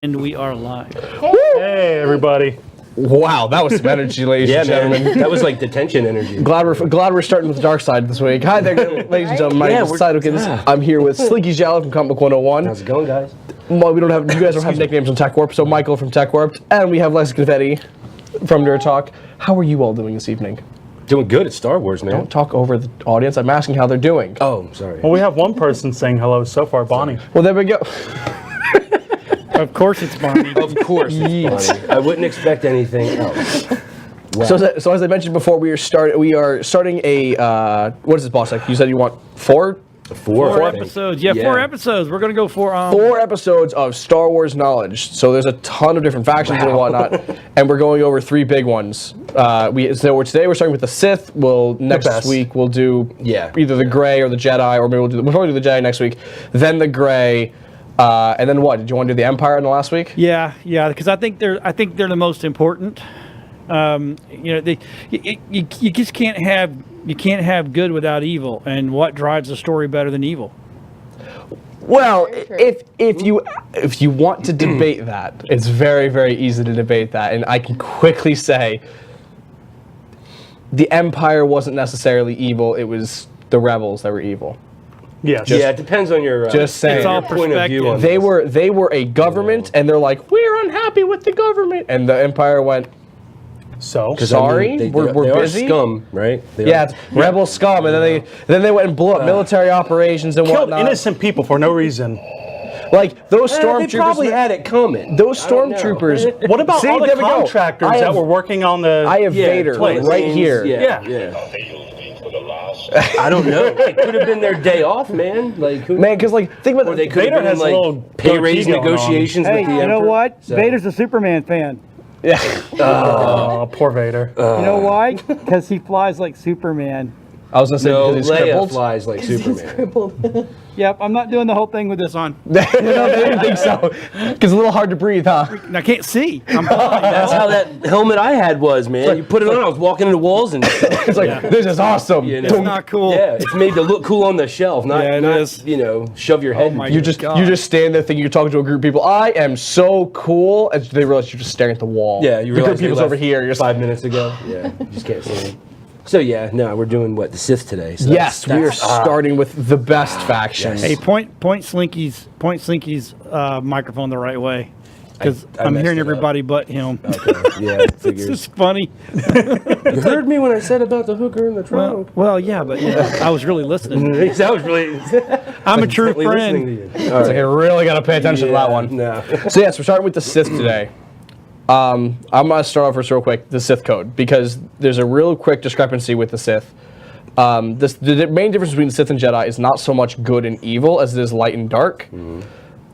And we are live. Hey, everybody. Wow, that was some energy, ladies and gentlemen. Man. That was like detention energy. Glad we're starting with the dark side this week. Hi there, ladies and gentlemen. My name is Sidokins. I'm here with Slinky Jalla from Comic Book 101. How's it going, guys? Well, you guys don't have nicknames on Tech Warp, so Michael from Tech Warped, and we have Lex Confetti from Nerd Talk. How are you all doing this evening? Doing good at Star Wars, man. Don't talk over the audience. I'm asking how they're doing. Oh, sorry. Well, we have one person saying hello so far, Bonnie. Well, there we go. Of course it's Bonnie. Of course it's funny. I wouldn't expect anything else. Wow. So as I mentioned before, we are starting a what is this, boss? Like you said, you want four episodes. Yeah, 4 episodes. We're gonna go for 4 episodes of Star Wars knowledge. So there's a ton of different factions and whatnot, and we're going over 3 big ones. Today we're starting with the Sith. Next week we'll do either the Grey or the Jedi, or maybe we'll probably do the Jedi next week. Then the Grey, and then what? Did you want to do the Empire in the last week? Yeah, because I think they're the most important. You just can't have good without evil, and what drives the story better than evil? Well, if you want to debate that, it's very, very easy to debate that, and I can quickly say the Empire wasn't necessarily evil; it was the rebels that were evil. Yes. It depends on your just saying. It's all point of view on they were a government, and they're like, we're unhappy with the government, and the Empire went. So sorry, we're busy. Are scum, right? It's rebel scum, and then they went and blew up military operations and killed whatnot. innocent people for no reason. Like those stormtroopers. They probably had it coming. Those stormtroopers. What about all the contractors that were working on the? I have Vader right here. Yeah. I don't know. It could have been their day off, man. Because think about it. They could have been in pay raise negotiations with the Emperor. You know what? So. Vader's a Superman fan. Yeah. Oh, poor Vader. You know why? Because he flies like Superman. I was gonna say because he's Leia crippled. Flies like Superman. Yep, I'm not doing the whole thing with this on. No, they didn't think so. Because it's a little hard to breathe, huh? I can't see. I'm blind. That's how that helmet I had was, man. You put it on, I was walking into walls and it's like, this is awesome. You know? It's not cool. Yeah, it's made to look cool on the shelf, not shove your head. You just stand there thinking you're talking to a group of people. I am so cool, and they realize you're just staring at the wall. Yeah, you realize the people's over here. You're 5 minutes ago. Yeah, you just can't see them. So we're doing the Sith today. So yes, we are starting with the best faction. Hey, point Slinky's microphone the right way, because I'm hearing everybody but him. Okay. Yeah, it's just funny. You heard me when I said about the hooker in the trunk. Well, yeah, but I was really listening. I was really. I'm a true friend. To you. It's like I really got to pay attention to that one. No. So yes, we're starting with the Sith today. I'm going to start off first real quick, the Sith code, because there's a real quick discrepancy with the Sith. The main difference between the Sith and Jedi is not so much good and evil as it is light and dark.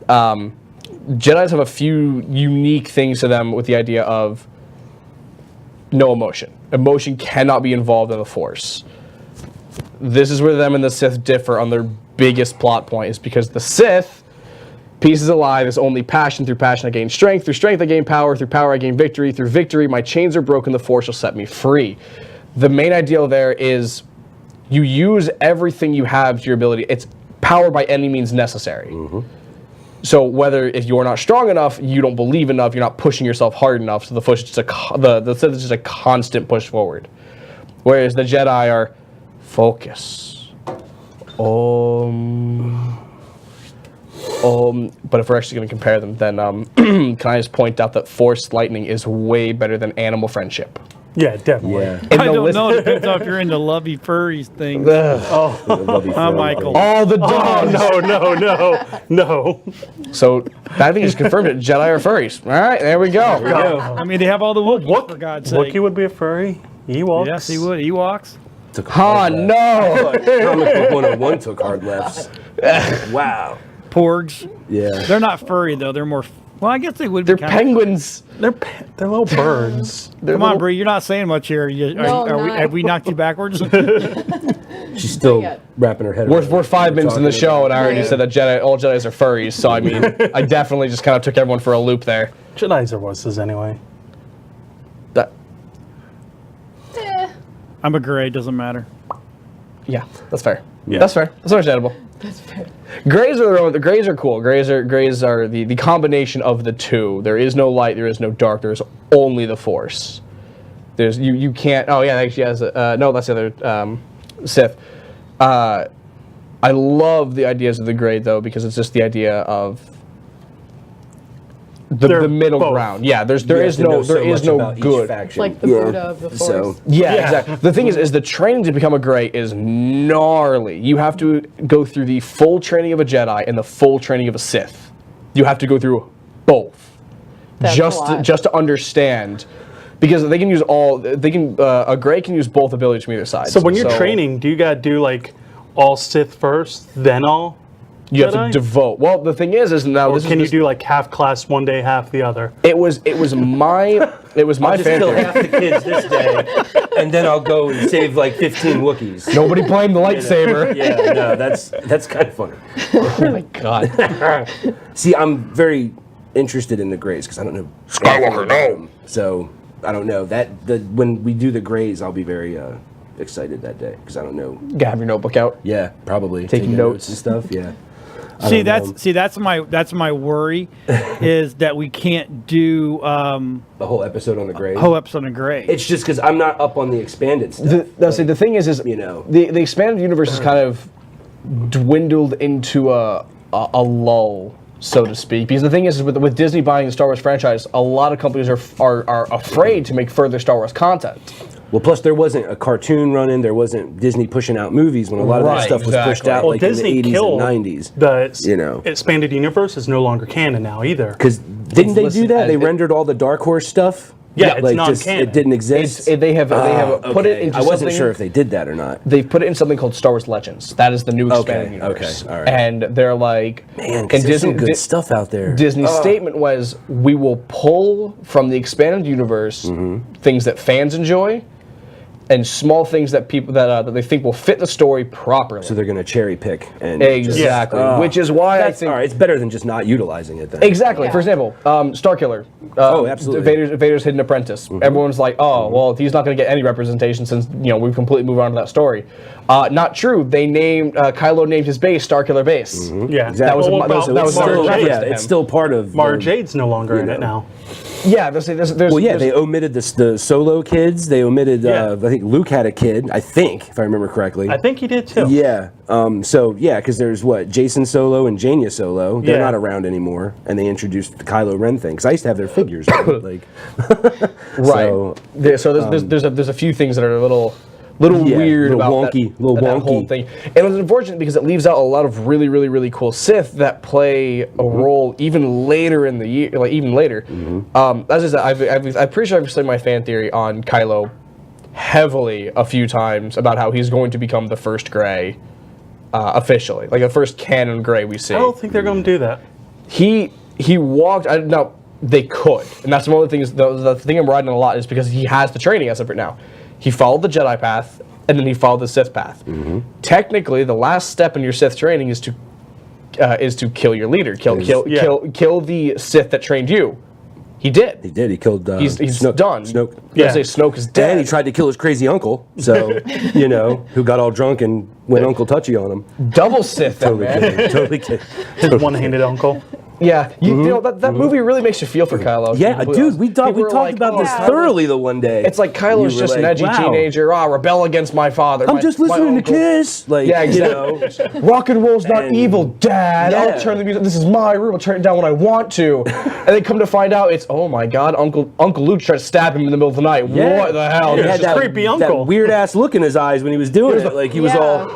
Jedis have a few unique things to them with the idea of no emotion. Emotion cannot be involved in the Force. This is where them and the Sith differ on their biggest plot point, is because the Sith, peace is alive, is only passion. Through passion I gain strength. Through strength I gain power. Through power I gain victory. Through victory my chains are broken. The Force shall set me free. The main ideal there is you use everything you have to your ability. It's power by any means necessary. So if you're not strong enough, you don't believe enough, you're not pushing yourself hard enough, so the Sith is just a constant push forward. Whereas the Jedi are focus. But if we're actually going to compare them, then can I just point out that Force lightning is way better than animal friendship? Yeah, definitely. Yeah. I don't know. It depends on if you're into lovey furries things. Michael. All the dogs. No. So that thing just confirmed it. Jedi are furries. All right, there we go. I mean, they have all the Wookiees, for God's sake. Wookiee would be a furry. Ewoks. Yes, he would. Ewoks. No. Comic Book 101 took hard lefts. Wow. Porgs. Yeah. They're not furry, though. They're more... Well, I guess they would be. They're penguins. They're little birds. Come on, Bree. You're not saying much here. Have we knocked you backwards? She's still wrapping her head around. We're 5 minutes in the show, and I already said that all Jedis are furries. So I mean, I definitely just kind of took everyone for a loop there. Jedis are wusses anyway. I'm a gray. Doesn't matter. Yeah, that's fair. Yeah. That's fair. That's understandable. That's fair. Grays are the Grays are cool. Grays are the combination of the two. There is no light. There is no dark. There is only the Force. There's you can't. Oh yeah, actually has no. That's the other Sith. I love the ideas of the Gray though because it's just the idea of the middle both. ground. Yeah, there You is have to know no so much no about each good. faction. Like the Buddha of the Force. So Yeah, Yeah. exactly. The thing is the training to become a Grey is gnarly. You have to go through the full training of a Jedi and the full training of a Sith. You have to go through both, That's a lot. just to understand, because they can use all. They can a Grey can use both abilities from either side. So when you're training, do you gotta do like all Sith first, then all? you have to Jedi? devote. Well, the thing is now Or this can is you do like half class one day, half the other? It was my I'll just fan kill theory. half the kids this day, and then I'll go and save like 15 Wookiees. Nobody playing the lightsaber. Yeah, no, that's kind of funny. Oh my god. See, I'm very interested in the Greys because I don't know Skywalker. No. So I don't know when we do the Greys, I'll be very excited that day because I don't know. You have your notebook out. Yeah, probably Taking notes. and stuff. Yeah. See, don't know. that's my worry, is that we can't do The whole episode on the Greys. whole episode of Grey. It's just because I'm not up on the expanded stuff. The thing is you know. the expanded universe has kind of dwindled into a lull, so to speak. Because the thing is with Disney buying the Star Wars franchise, a lot of companies are afraid to make further Star Wars content. Well, plus there wasn't a cartoon running, there wasn't Disney pushing out movies when a lot of that Right, stuff was pushed exactly. out Well, like Disney in the 80s killed and 90s. the You know. expanded universe is no longer canon now either. Because didn't they do listed that? as They it- rendered all the Dark Horse stuff. Yeah, it's like non-canon. it didn't exist. They have put it Okay. into I wasn't something. sure if they did that or not. They've put it in something called Star Wars Legends. That is the new expanded universe. okay, all right. And they're like, Man, and 'cause there's some good Di- stuff out there. Disney's statement was, we will pull from the expanded universe Mm-hmm. things that fans enjoy, and small things that people that they think will fit the story properly. So they're going to cherry pick and Exactly, which is why I that's think all right. It's better than just not utilizing it. Then exactly. Yeah. For example, Starkiller. Absolutely. Vader's hidden apprentice. Everyone's like, oh, well, he's not going to get any representation since we've completely moved on to that story. Not true. They named Kylo named his base Starkiller Base. Yeah, That was Well, a- that was- well, that was Mara a Jade- reference to him. it's still part of Mara the- Jade's no longer in you it know. now. Yeah, there's Well, yeah, there's- they omitted the Solo kids. They omitted. Yeah. I think Luke had a kid. I think, if I remember correctly. I think he did too. Yeah. So yeah, because there's Jason Solo and Jaina Solo. They're Yeah. not around anymore, and they introduced the Kylo Ren thing. Because I used to have their figures. Right? Like, right. So, There's a few things that are a little Yeah, weird little about wonky, that, little that whole wonky. thing. And it's unfortunate because it leaves out a lot of really cool Sith that play a Mm-hmm. role even later in the year, like even later. As I said, I'm pretty sure I've said my fan theory on Kylo heavily a few times about how he's going to become the first Grey officially, like the first canon Grey we see. I don't think they're going to do that. He walked. No, they could, and that's one of the things. The thing I'm riding a lot is because he has the training as of right now. He followed the Jedi path, and then he followed the Sith path. Technically, the last step in your Sith training is to kill your leader, kill the Sith that trained you. He did. he did. He killed. He's Snoke. done. Snoke. Yeah. Say Snoke is dead. And he tried to kill his crazy uncle. So who got all drunk and went Uncle Touchy on him. Double Sith, then, Totally man. kidding. Totally kidding. His one-handed uncle. Yeah, you know that movie really makes you feel for Kylo. Yeah, People- dude, we people were talked like, about "Oh, this Kylo." thoroughly the one day. It's like Kylo's You were just an like, edgy wow. teenager. rebel against my father. I'm my- just my listening to uncle." Kiss. Like, Yeah, exactly. Rock and roll's not And- evil, Dad. Yeah. I'll turn the music. This is my room. I'll turn it down when I want to. And then come to find out, it's oh my God, Uncle Luke tried to stab him in the middle of the night. Yeah. What the hell? And he This had is that, creepy uncle. that weird ass look in his eyes when he was doing it. Like he was all,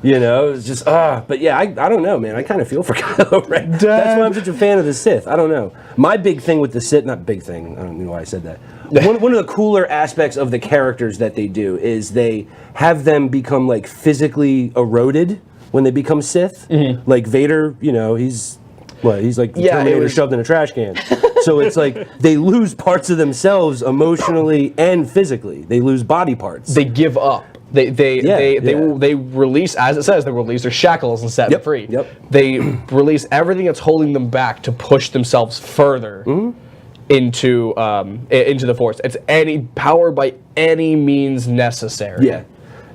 it was just But yeah, I don't know, man. I kind of feel for Kylo Ren. That's why I'm such a fan of the Sith. I don't know. My big thing with the Sith, not big thing. I don't know why I said that. One of the cooler aspects of the characters that they do is they have them become like physically eroded when they become Sith. Like Vader, he's like the Yeah, it Terminator was- shoved in a trash can. So it's like they lose parts of themselves emotionally and physically. They lose body parts. They give up. They release, as it says, they release their shackles and set them free. Yep. They release everything that's holding them back to push themselves further into the Force. It's any power by any means necessary. Yeah.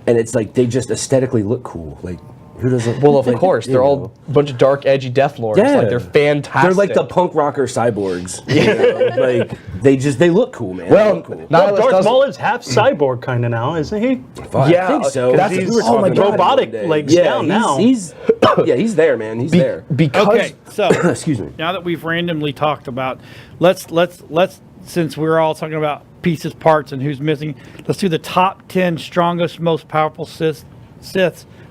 And it's like they just aesthetically look cool. Like Who doesn't? Well, of like, course, you they're all know. a bunch of dark, edgy Death Lords. Yeah. Like, they're fantastic. They're like the punk rocker cyborgs. You know? Like they look cool, man. Well, they look cool. Nihilus Darth doesn't- Maul is half cyborg kind of now, isn't he? Yeah, I think so. that's- We he's- were oh my talking God. about it Robotic one day. legs down now. He's yeah, he's there, man. He's there. because Okay, so Excuse me. now that we've randomly talked about, let's since we're all talking about pieces, parts, and who's missing, let's do the top 10 strongest, most powerful Sith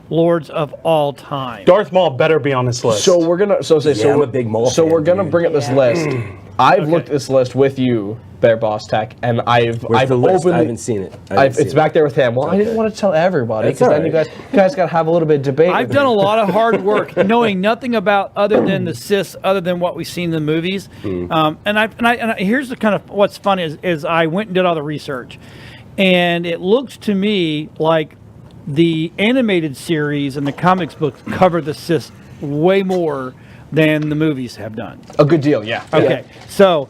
lords of all time. Darth Maul better be on this list. So we're gonna I'm a big Maul So fan, we're gonna dude. bring up this list. I've looked at this list with you, Bear Boss Tech, and I've Where's the list? openly. I haven't seen it. I haven't It's seen back it. there with him. Well, I didn't Okay. want to tell everybody That's because then all you right. guys got to have a little bit of debate. I've with done me. a lot of hard work knowing nothing about other than the Sith, other than what we've seen in the movies. Here's the kind of what's funny is I went and did all the research, and it looks to me like the animated series and the comics books cover the Sith way more than the movies have done. A good deal, yeah. Okay, so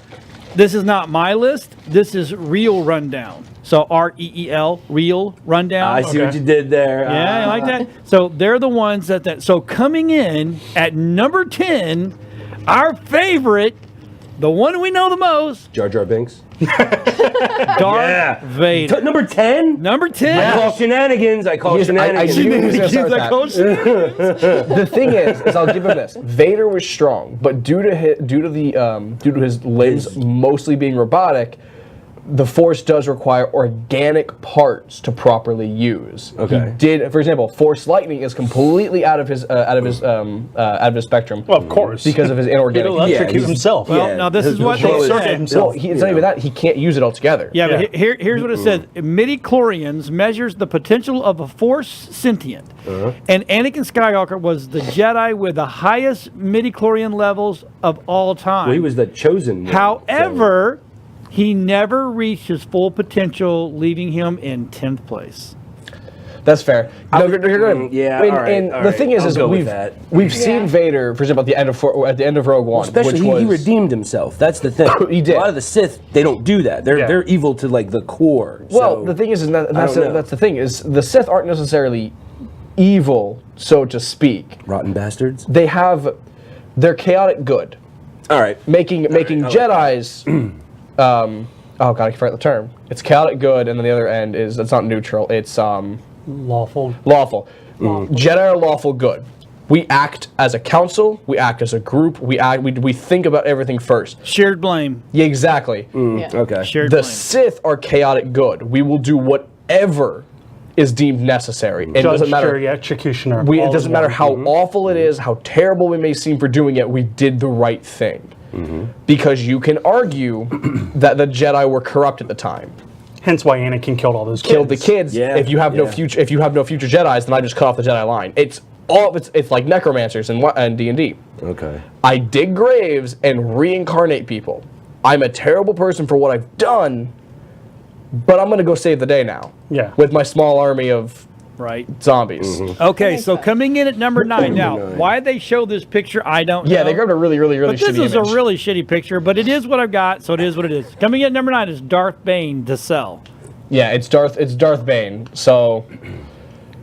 this is not my list. This is Real Rundown. So REEL, Real Rundown. I see what you did there. Yeah, I like that. So they're the ones that. So coming in at number 10, our favorite, the one we know the most, Jar Jar Binks. Darth Vader. Number 10? Number 10. I call shenanigans. I call Yes, I shenanigans. knew he was gonna start Like, that. oh, shit. The thing is I'll give him this. Vader was strong, but due to his limbs mostly being robotic, the Force does require organic parts to properly use. Okay. He did, for example, Force lightning is completely out of his spectrum. Well, of course. because of his He'd inorganic. electrocute he's- himself. Well, now this is what He'll they short said. himself. Well, it's not even that. He can't use it altogether. Yeah, Yeah. but here's what it says. Midi-chlorians measures the potential of a Force sentient. And Anakin Skywalker was the Jedi with the highest midi-chlorian levels of all time. Well, he was the chosen one, However, he never reached his full potential, leaving him in 10th place. That's fair. No, you're good. yeah, And, all right, and all the right. thing is I'll go with we've that. seen Vader, for example, at the end of Rogue One, Especially, which was he redeemed himself. That's the thing. He did. A lot of the Sith, they don't do that. They're Yeah. they're evil to like the core. Well, so, the thing is that's don't know. the thing is the Sith aren't necessarily evil, so to speak. rotten bastards. They're chaotic good, All right. making I like Jedi's. Oh god, I forgot the term. It's chaotic good, and then the other end is it's not neutral. It's Lawful. lawful. Jedi are lawful good. We act as a council. We act as a group. We think about everything first. Shared blame. Yeah, exactly. Yeah. Okay. Shared The blame. Sith are chaotic good. We will do whatever is deemed necessary. And it Judge, doesn't matter. jury, executioner. It all doesn't in matter one. how awful it is, how terrible we may seem for doing it. We did the right thing. Because you can argue that the Jedi were corrupt at the time. Hence why Anakin killed all those kids. Killed the kids. Yeah, If you have no yeah. future, Jedis, then I just cut off the Jedi line. It's like necromancers and D&D. Okay. I dig graves and reincarnate people. I'm a terrible person for what I've done, but I'm gonna go save the day now. Yeah. With my small army of Right. zombies. Okay, so coming in at number 9. Now, why they show this picture, I don't know. Yeah, they grabbed a really, really, really But this shitty is image. a really shitty picture, but it is what I've got, so it is what it is. Coming in at number 9 is Darth Bane to sell. Yeah, it's Darth Bane. So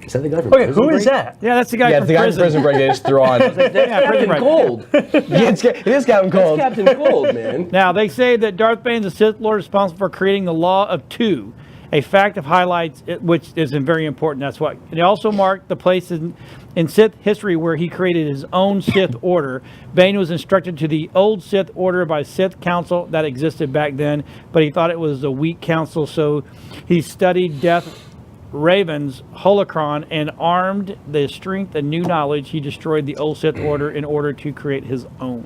Is that the guy from Okay, Prison who is Break? that? Yeah, that's the guy yeah, from the guy prison. from Prison Break they just threw on. Yeah, Prison Captain Break. Cold. Yeah, it is Captain Cold. Captain Cold, man. Now, they say that Darth Bane is the Sith Lord responsible for creating the Law of Two, a fact of highlights, which is very important. That's why. It also marked the place in Sith history where he created his own Sith Order. Bane was instructed to the old Sith Order by Sith Council that existed back then, but he thought it was a weak council, so he studied Death Raven's holocron and armed the strength and new knowledge. He destroyed the old Sith Order in order to create his own.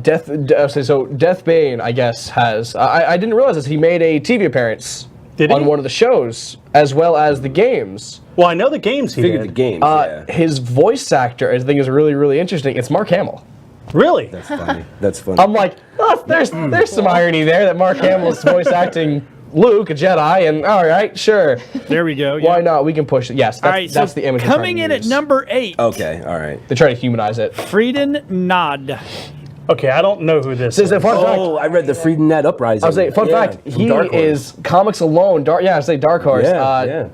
Death Bane, I guess, has. I didn't realize this. He made a TV appearance Did he? on one of the shows, as well as the games. Well, I know the games he Figured did. the games. Yeah. His voice actor, I think, is really, really interesting. It's Mark Hamill. Really? That's funny. That's funny. I'm like, oh, there's some irony there that Mark Hamill's voice acting Luke, a Jedi, and all right, sure. There we go. Yeah. Why not? We can push it. Yes, All right, that's so the image. coming in at number 8. Okay. All right. They try to humanize it. Frieden Nod. Okay, I don't know who this So, is. fun fact. Oh, I read the Frieden Net Uprising. I was saying, fun fact. from He Dark Horse. is comics alone. I say Dark Horse. Yeah. Yeah.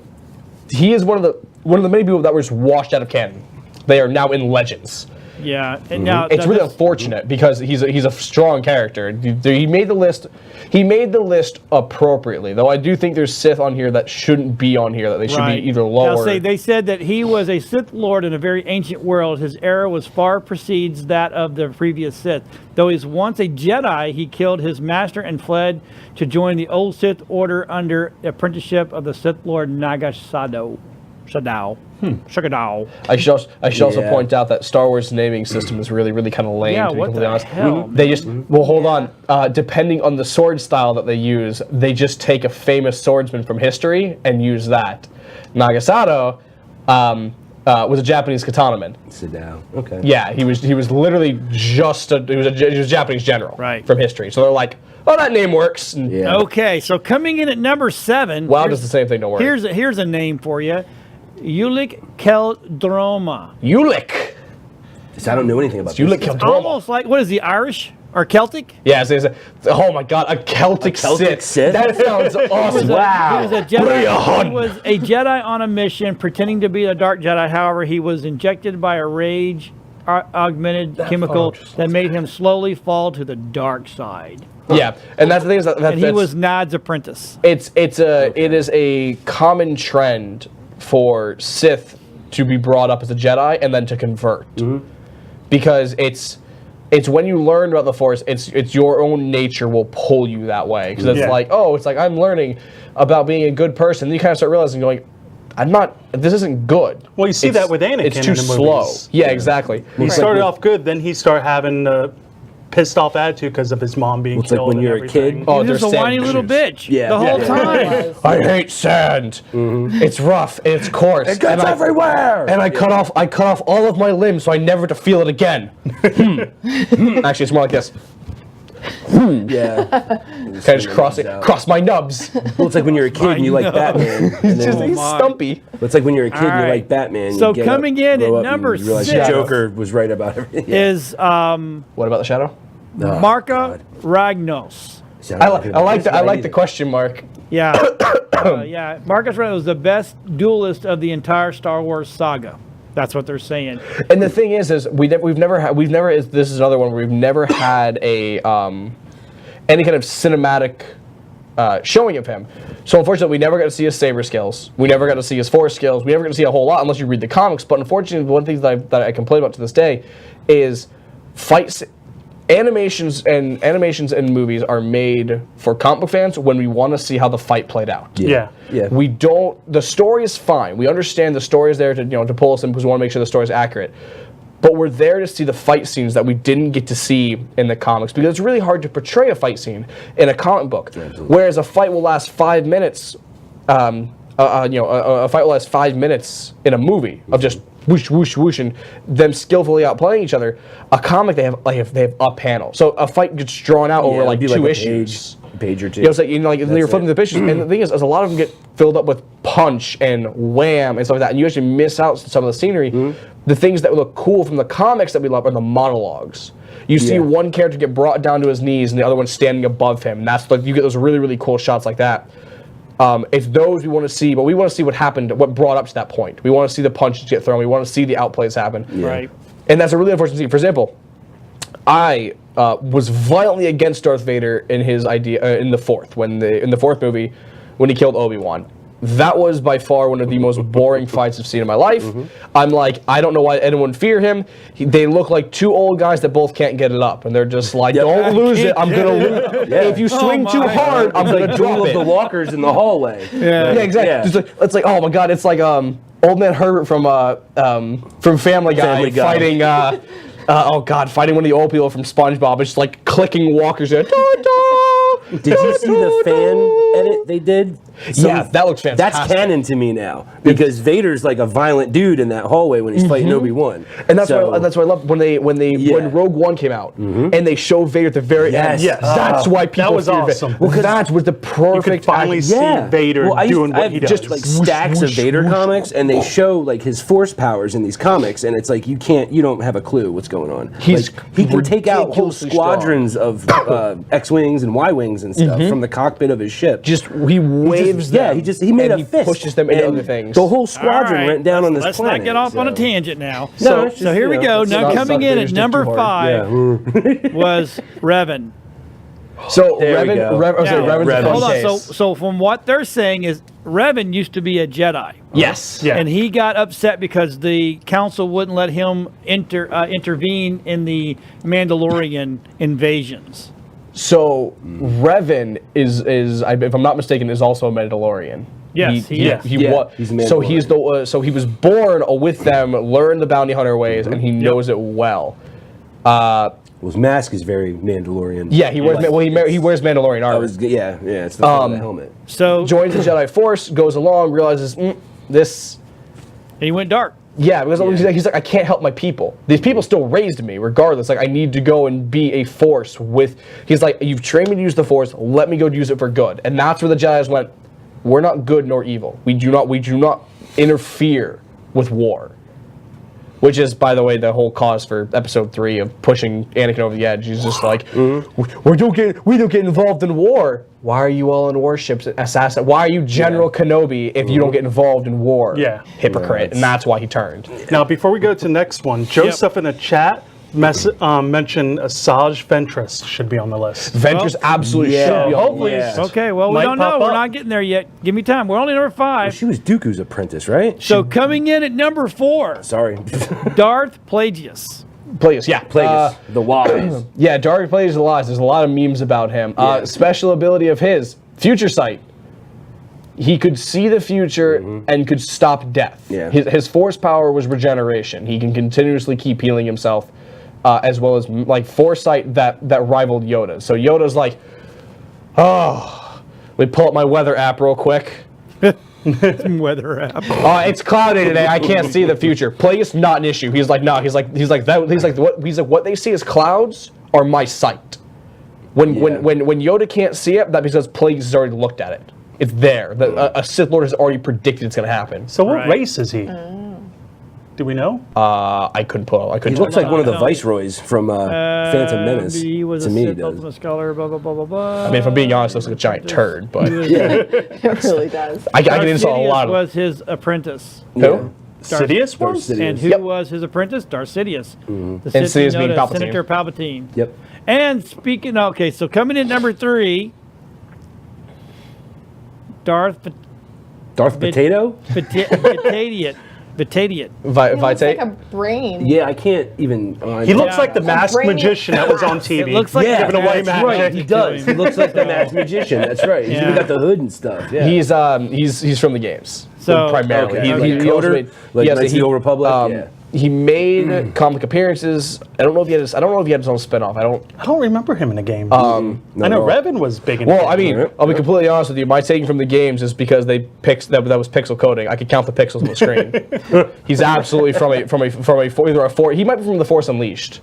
He is one of the one of the many people that were just washed out of canon. They are now in Legends. Yeah, and now It's really unfortunate because he's a strong character. He made the list. He made the list appropriately, though. I do think there's Sith on here that shouldn't be on here. That they should be either lower. Now, they said that he was a Sith Lord in a very ancient world. His era was far precedes that of the previous Sith. Though he was once a Jedi, he killed his master and fled to join the old Sith Order under the apprenticeship of the Sith Lord Shadao. Shugadaw. I should also point out that Star Wars naming system is really, really kind of lame. Yeah, to be what completely the honest. hell? They just hold on. Depending on the sword style that they use, they just take a famous swordsman from history and use that. Nagasato was a Japanese katana man. Sadao. Okay. Yeah, he was literally just he was a Japanese general from history. So they're like, oh, that name works. And Okay, so coming in at number 7. WoW does the same thing. Don't worry. Here's a name for you. Ulic Keldroma. Ulic. I don't know anything about Ulic this. Keldroma. Almost like, what is he, Irish or Celtic? Yeah, oh my God, a Celtic Sith. That sounds awesome. He was a Jedi. He was a Jedi on a mission, pretending to be a dark Jedi. However, he was injected by a rage-augmented chemical that made him slowly fall to the dark side. Yeah, and that's the thing is that he was Nod's apprentice. It is a common trend for Sith to be brought up as a Jedi and then to convert, because it's when you learn about the Force, it's your own nature will pull you that way, because it's like I'm learning about being a good person. Then you kind of start realizing, going, this isn't good. Well, you see that with Anakin. It's too in the slow. movies. Yeah, exactly. He started off good, then he started having a pissed off attitude because of his mom being killed. Like when you're a kid. He was just a whiny little bitch the whole time. I hate sand. It's rough and it's coarse. It gets everywhere. And I cut off all of my limbs so I never have to feel it again. Actually, it's more like this. Yeah. Kind of just cross my nubs. Well, it's like when you're a kid and you like Batman. He's stumpy. It's like when you're a kid and you like Batman. So you get coming in at number 6 Joker was right about everything. is What about the shadow? Marka Ragnos. I like the question mark. Yeah, Marcus Ragnos was the best duelist of the entire Star Wars saga. That's what they're saying. And the thing is we've never this is another one where we've never had a any kind of cinematic showing of him. So unfortunately, we never got to see his saber skills. We never got to see his force skills. We never got to see a whole lot unless you read the comics. But unfortunately, one of the things that I complain about to this day is animations and movies are made for comic book fans when we want to see how the fight played out. Yeah. We don't. The story is fine. We understand the story is there to pull us in because we want to make sure the story is accurate. But we're there to see the fight scenes that we didn't get to see in the comics, because it's really hard to portray a fight scene in a comic book. Absolutely. Whereas a fight will last 5 minutes. A fight will last 5 minutes in a movie of just whoosh, whoosh, whoosh, and them skillfully outplaying each other. A comic, they have a panel. So a fight gets drawn out over like 2 issues. Page or two. It's like, you're flipping the pitches, and the thing is a lot of them get filled up with punch and wham and stuff like that, and you actually miss out some of the scenery. The things that look cool from the comics that we love are the monologues. You see one character get brought down to his knees, and the other one standing above him. And that's like you get those really, really cool shots like that. It's those we want to see, but we want to see what happened, what brought up to that point. We want to see the punches get thrown. We want to see the outplays happen. Yeah. Right. And that's a really unfortunate scene. For example, I was violently against Darth Vader in his idea in the fourth movie when he killed Obi-Wan. That was by far one of the most boring fights I've seen in my life. I'm like, I don't know why anyone fear him. They look like two old guys that both can't get it up, and they're just like, don't lose it. I'm gonna lose. If you swing too hard, I'm gonna drop it. The walkers in the hallway. Yeah, exactly. Yeah. It's like, oh my God, it's like Old Man Herbert from Family Guy fighting. Fighting one of the old people from SpongeBob. It's just like clicking walkers. Did you see the fan edit they did? Yeah, that looks fantastic. That's canon to me now, because Vader's like a violent dude in that hallway when he's fighting Obi-Wan. And that's why I love when Rogue One came out and they show Vader at the very end. Yes. That's why people that was awesome. Well, that was the perfect. You could finally see Vader doing what he does. Just like stacks of Vader comics, and they show like his force powers in these comics, and it's like you don't have a clue what's going on. He can take out whole squadrons of X-wings and Y-wings and stuff from the cockpit of his ship. He saves them. he made and a fist. pushes them into and other things. The whole squadron All right, went down on this let's planet. not get off on a so- tangent now. No, it's So just, here we you know, go. it's Now not coming suck in Vader's at dick number too hard. 5 was Revan. So There we go. Revan's Now, a fun hold on. case. So from what they're saying is Revan used to be a Jedi. Yes. Yeah. And he got upset because the council wouldn't let him intervene in the Mandalorian invasions. So Revan is if I'm not mistaken, is also a Mandalorian. Yes, he is. Yeah, he's a So he's Mandalorian. the so he was born with them, learned the bounty hunter ways, and he knows it well. Well, his mask is very Mandalorian. Yeah, he wears he wears Mandalorian armor. Yeah, it's the front of the helmet. So Joins the Jedi Force, goes along, realizes this. he went dark. Yeah, because he's like, I can't help my people. These people still raised me, regardless. Like, I need to go and be a force with. He's like, you've trained me to use the Force. Let me go use it for good. And that's where the Jedi's went. We're not good nor evil. We do not interfere with war. Which is, by the way, the whole cause for Episode 3 of pushing Anakin over the edge. He's just like, we don't get involved in war. Why are you all in warships, assassin? Why are you General Kenobi if you don't get involved in war? Yeah. Hypocrite. And that's why he turned. Now, before we go to the next one, Joseph in the chat mentioned Asajj Ventress should be on the list. Ventress absolutely yeah. should be on the Hopefully list. Okay, well, we Might don't know. pop We're up. not getting there yet. Give me time. We're only number 5. She was Dooku's apprentice, right? So coming in at number 4, Sorry. Darth Plagueis. Plagueis, yeah. Plagueis, the wise. Yeah, Darth Plagueis a lot. There's a lot of memes about him. Yeah. Special ability of his, Future Sight. He could see the future and could stop death. Yeah. His force power was regeneration. He can continuously keep healing himself, as well as like foresight that rivaled Yoda. So Yoda's like, oh, let me pull up my weather app real quick. Weather app. It's cloudy today. I can't see the future. Plagueis not an issue. He's like, no. He's like what they see as clouds are my sight. When Yoda can't see it, that's because Plagueis has already looked at it. It's there. A Sith Lord has already predicted it's going to happen. So what Right. race is he? Do we know? I couldn't pull. I He couldn't. looks like one of the No. viceroys from Phantom Menace. He was to a me, he Sith, does. ultimate scholar, blah, blah, blah, blah, blah. I mean, if I'm being honest, it looks like a giant turd, but It really does. I can Darth install a Sidious lot of. was his apprentice. Who? Sidious Darth was? Sidious. And who Yep. was his apprentice? Darth Sidious. The And Sith Sidious being Yoda, Palpatine. Senator Palpatine. Yep. And speaking, okay, so coming in number 3, Darth Darth Potato? Vitadiot. It looks like Vitate. a brain. Yeah, I can't even. He looks like the A masked brain- magician that was on TV. It looks like Yeah, giving away that's magic. right, He does. He looks like the masked magician. That's right. He's even Yeah. got the hood and stuff. Yeah. He's from the games. So- primarily, Okay. He Like also Coder? made- Like yes, Knights of the Old Republic? Yeah. He made comic appearances. I don't know if he had his own spinoff. I don't. remember him in a game. No, I know no. Revan was big in Well, I games. mean, I'll be completely honest with you. My taking from the games is because that was pixel coding. I could count the pixels on the screen. He's absolutely from either a four. He might be from the Force Unleashed.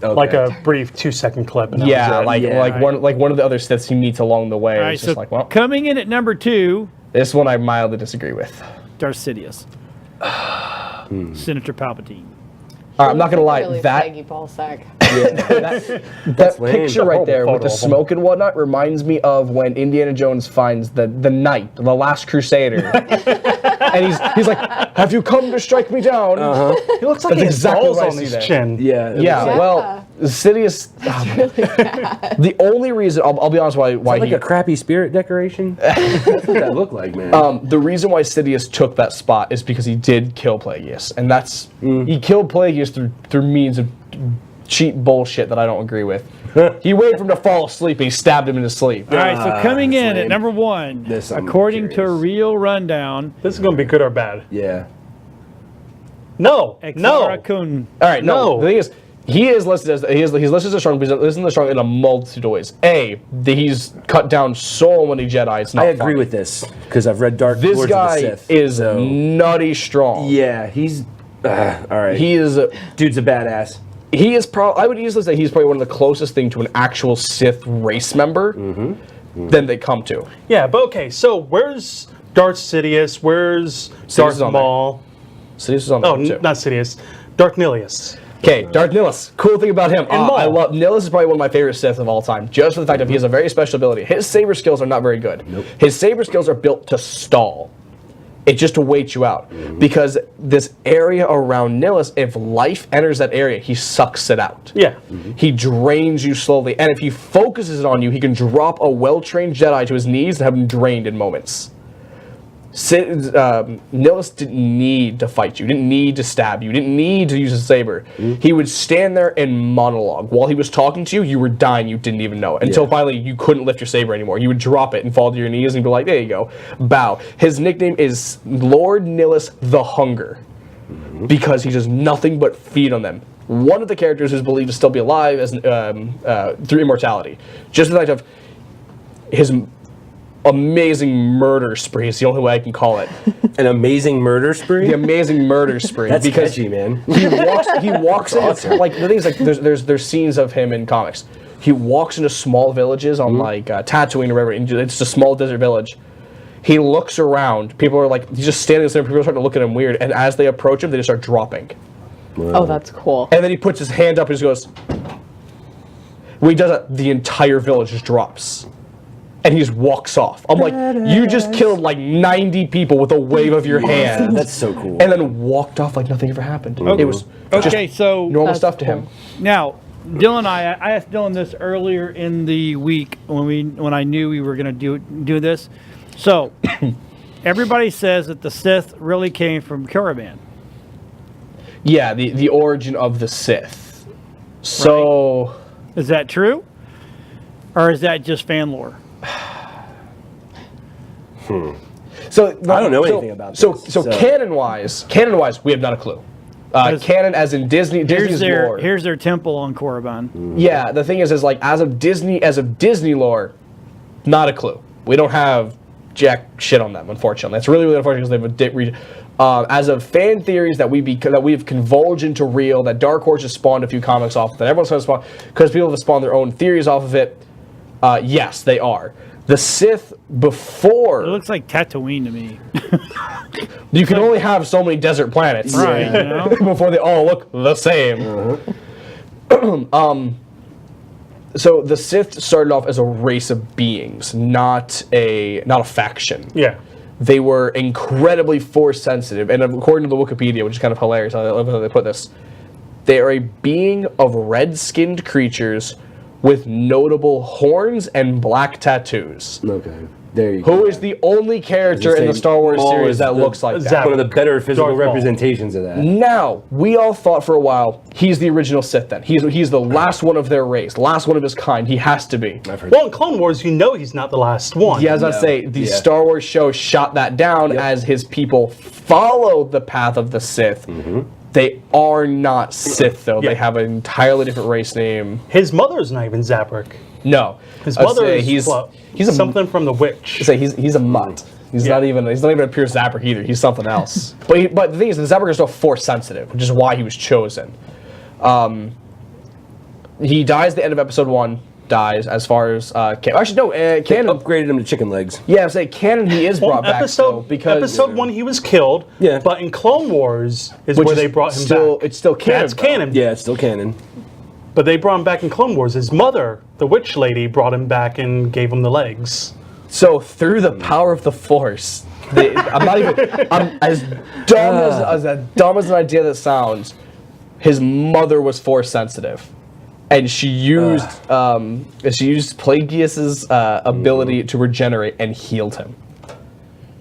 Okay. like a brief 2-second clip. And that Yeah, was it. like one of the other Siths he meets along the way. All right, It's so just like, well, coming in at number 2, this one I mildly disagree with. Darth Sidious. Senator Palpatine. All right, I'm not gonna lie. Really That flaggy ball sack. that lame. picture right there with Photo the of him. smoke and whatnot reminds me of when Indiana Jones finds the knight, the last crusader, and he's like, "Have you come to strike me down?" He looks like That's he has exactly balls what I on see his there. chin. Yeah. it Yeah, looks like, well, Sidious. The only reason I'll be honest why like he a crappy spirit decoration. That's what that looked like, man. the reason why Sidious took that spot is because he did kill Plagueis, and that's he killed Plagueis through means of cheap bullshit that I don't agree with. He waited for him to fall asleep and he stabbed him in his sleep. All right, so coming that's in at lame. number 1, This I'm according to a curious. real rundown, This is going to be good or bad. Yeah. No. Exara Kun. All right, no. No. The thing is, he's listed as a strong, but he's listed as strong in a multitude of ways. He's cut down so many Jedi. It's not I agree funny. with this because I've read Dark This Lords guy of the Sith. is so- nutty strong. Yeah, he's. All right. He is. Dude's a badass. He is probably. I would easily say he's probably one of the closest thing to an actual Sith race member than they come to. Yeah, but okay, so where's Darth Sidious? Where's Sidious Darth is on there. Maul? Sidious is on Oh, there too. not Sidious. Darth Nihilus. Okay, Darth Nihilus. Cool thing about him. I love Nihilus is probably one of my favorite Sith of all time, just for the fact that he has a very special ability. His saber skills are not very good. Nope. His saber skills are built to stall. It's just to wait you out. Because this area around Nihilus, if life enters that area, he sucks it out. Yeah. He drains you slowly, and if he focuses it on you, he can drop a well-trained Jedi to his knees and have him drained in moments. Nihilus didn't need to fight you, didn't need to stab you, didn't need to use a saber. He would stand there and monologue. While he was talking to you, you were dying, you didn't even know it. Until finally you couldn't lift your saber anymore. You would drop it and fall to your knees and be like, there you go, bow. His nickname is Lord Nihilus the Hunger, because he does nothing but feed on them. One of the characters who's believed to still be alive as through immortality. Just the fact of his amazing murder spree is the only way I can call it. An amazing murder spree? The amazing murder spree. That's because catchy, man. He walks in, like, the thing is, like, there's scenes of him in comics. He walks into small villages on, like, Tatooine or whatever, and it's just a small desert village. He looks around, people are like, he's just standing there, people are starting to look at him weird, and as they approach him, they just start dropping. Oh, that's cool. And then he puts his hand up and just goes, when he does that, the entire village just drops. And he just walks off. I'm like, you just killed like 90 people with a wave of your hand. That's so cool. And then walked off like nothing ever happened. It was Okay, so normal That's stuff to him. now, Dylan and I asked Dylan this earlier in the week when I knew we were going to do this. So, everybody says that the Sith really came from Caravan. Yeah, the origin of the Sith. So, Is that true? Or is that just fan lore? so I don't know anything about So this, so- canon wise, we have not a clue. Canon as in Disney. Disney's lore. Here's their temple on Korriban. Yeah, the thing is like as of Disney lore, not a clue. We don't have jack shit on them, unfortunately. It's really, really unfortunate because they've as of fan theories that we've convulged into real, that Dark Horse has spawned a few comics off of, that everyone's trying to spawn because people have spawned their own theories off of it. Yes, they are. The Sith before... It looks like Tatooine to me. You can only have so many desert planets. Right, you know? Before they all look the same. So the Sith started off as a race of beings, not a faction. Yeah. They were incredibly force sensitive, and according to the Wikipedia, which is kind of hilarious how they put this, they are a being of red-skinned creatures with notable horns and black tattoos. Okay, there you go. Who is the only character in the Star Wars Maul series is that the- looks like that? Exactly. One of the better physical Darth Maul. representations of that. Now, we all thought for a while, he's the original Sith then. He's the last one of their race, last one of his kind. He has to be. I've heard Well, in Clone Wars, you know he's not the last one. Yeah, as I No. say, the Yeah. Star Wars show shot that down as his people followed the path of the Sith. They are not Sith, though. Yeah. They have an entirely different race name. His mother's not even Zabrak. No. His I'd mother say is he's a something from the Witch. he's a mutt. He's Yeah. not even a pure Zabrak either. He's something else. but the thing is, the Zabrak are still force sensitive, which is why he was chosen. He dies at the end of episode 1. Dies as far as actually no They canon. upgraded him to chicken legs. Yeah, I'm saying canon. He is brought back still, because episode 1 he was killed. Yeah. But in Clone Wars is which where is they brought him still, back. It's still canon. That's though. canon. Yeah, it's still canon. But they brought him back in Clone Wars. His mother, the witch lady, brought him back and gave him the legs. So through the power of the Force, I'm as dumb as an idea that sounds. His mother was Force sensitive, and she used Plagueis's ability to regenerate and healed him.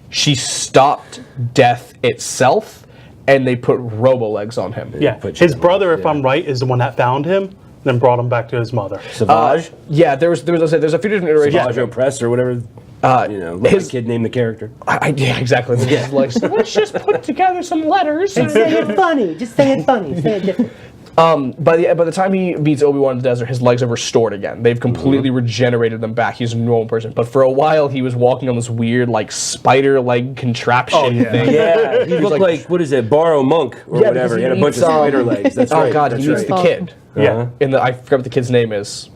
She stopped death itself, and they put robo-legs on him. Yeah. Put His chicken brother, legs, if yeah. I'm right, is the one that found him, then brought him back to his mother. Savage? Yeah, there's a few different iterations. Savage Opress or whatever. Let his- the kid name the character. Yeah, exactly. Like, let's just put together some letters. Say it funny. Just say it funny. Say it different. By the time he meets Obi-Wan in the desert, his legs are restored again. They've completely regenerated them back. He's a normal person. But for a while, he was walking on this weird, like, spider leg contraption thing. Yeah, he looked like, what is it, Borrow Monk or Yeah, whatever. because He he had a bunch of meets, spider legs. That's right. Oh God, that's he meets right. the kid. Yeah. I forgot what the kid's name is.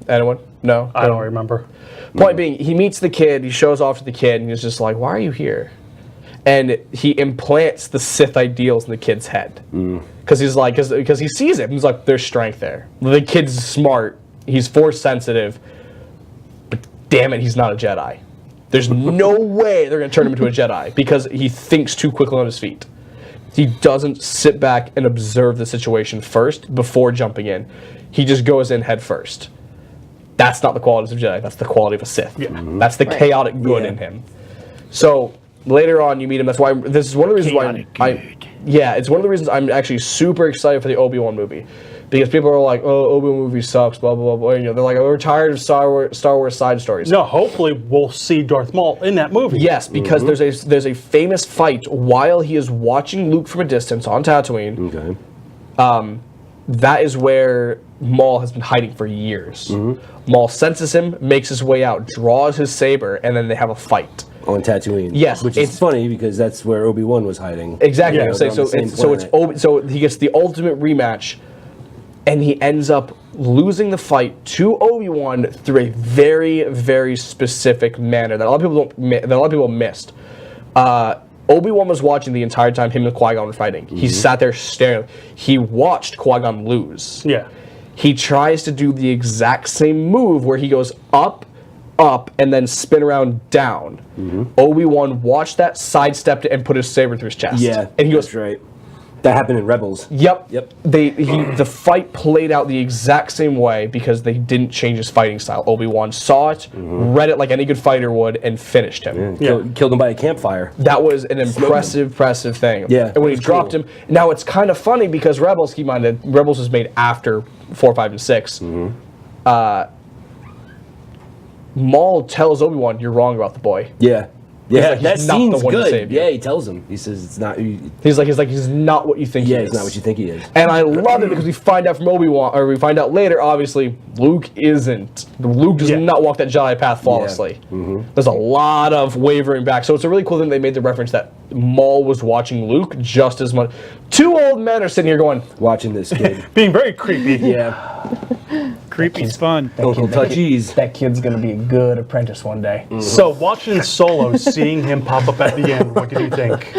Anyone? No. I don't remember. Point being, he meets the kid. He shows off to the kid, and he's just like, "Why are you here?" and he implants the Sith ideals in the kid's head. Because he's like, because he sees it. He's like, there's strength there. The kid's smart. He's force sensitive. But damn it, he's not a Jedi. There's no way they're going to turn him into a Jedi because he thinks too quickly on his feet. He doesn't sit back and observe the situation first before jumping in. He just goes in head first. That's not the qualities of Jedi. That's the quality of a Sith. That's the chaotic good in him. So later on, you meet him. That's why this is one of the reasons it's one of the reasons I'm actually super excited for the Obi-Wan movie, because people are like, "Oh, Obi-Wan movie sucks," blah blah blah blah. You know, they're like, "We're tired of Star Wars side stories." No, hopefully we'll see Darth Maul in that movie. Yes, because there's a famous fight while he is watching Luke from a distance on Tatooine. Okay. That is where Maul has been hiding for years. Maul senses him, makes his way out, draws his saber, and then they have a fight. On Tatooine. Yes, which is funny because that's where Obi-Wan was hiding. Exactly. You know, So he gets the ultimate rematch, and he ends up losing the fight to Obi-Wan through a very, very specific manner that a lot of people missed. Obi-Wan was watching the entire time him and Qui-Gon were fighting. He sat there staring. He watched Qui-Gon lose. Yeah. He tries to do the exact same move where he goes up, and then spin around down. Obi-Wan watched that, sidestepped it, and put his saber through his chest. Yeah, and he goes, that's right. That happened in Rebels. Yep. Yep. The fight played out the exact same way because they didn't change his fighting style. Obi-Wan saw it, read it like any good fighter would, and finished him. Killed him by a campfire. That was an impressive thing. Yeah, And when he dropped him, now it's kind of funny because Rebels, keep in mind that Rebels was made after 4, 5, and 6. Maul tells Obi-Wan, "You're wrong about the boy." Yeah. Yeah, like, that he's not the scene's one to good. save you. Yeah, he tells him. He says it's not. He's not what you think he is. He's not what you think he is. And I love it because we find out from Obi-Wan, or we find out later, obviously, Luke isn't. Luke does not walk that Jedi path flawlessly. There's a lot of wavering back. So it's a really cool thing they made the reference that Maul was watching Luke just as much. Two old men are sitting here going, Watching this kid. Being very creepy. Yeah. Creepy's fun. Uncle Touchies. that kid's going to be a good apprentice one day. So watching Solo, seeing him pop up at the end, what do you think?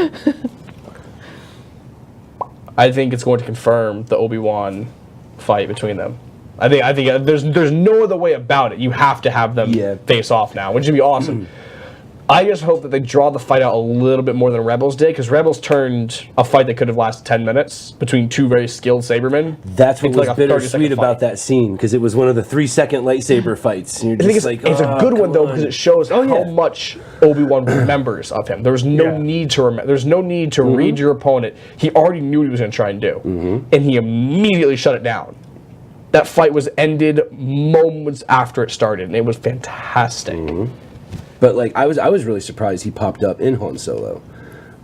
I think it's going to confirm the Obi-Wan fight between them. I think there's no other way about it. You have to have them face off now, which would be awesome. I just hope that they draw the fight out a little bit more than Rebels did, because Rebels turned a fight that could have lasted 10 minutes between two very skilled Sabermen. That's what was like bittersweet about that scene, because it was one of the 3-second lightsaber fights. And you're just it's a good one though, because it shows how much Obi-Wan remembers of him. There's no need to remember. There's no need to read your opponent. He already knew what he was going to try and do, and he immediately shut it down. That fight was ended moments after it started, and it was fantastic. But like I was really surprised he popped up in Han Solo.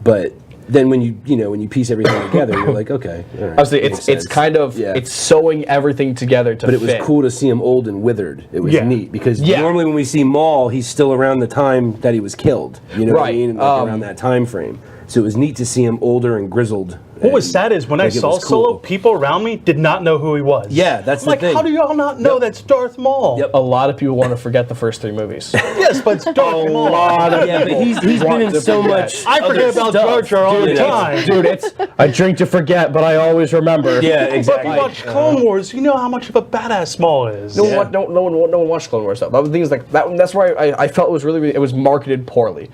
But then when you piece everything together, you're like, okay. All right, it's kind of it's sewing everything together to fit. But it was cool to see him old and withered. It was neat because normally when we see Maul, he's still around the time that he was killed. You know what I mean? Like around that time frame. So it was neat to see him older and grizzled. What was sad is when I saw Solo, people around me did not know who he was. Yeah, that's the thing. How do y'all not know that's Darth Maul? A lot of people want to forget the first 3 movies. Yes, but it's Darth Maul. But he's been in so much. I forget about Jar Jar all the time. Dude, it's I drink to forget, but I always remember. Yeah, But if exactly. you watch Clone Wars, you know how much of a badass Maul is. No one watched Clone Wars though. The thing is like that. That's why I felt it was marketed poorly.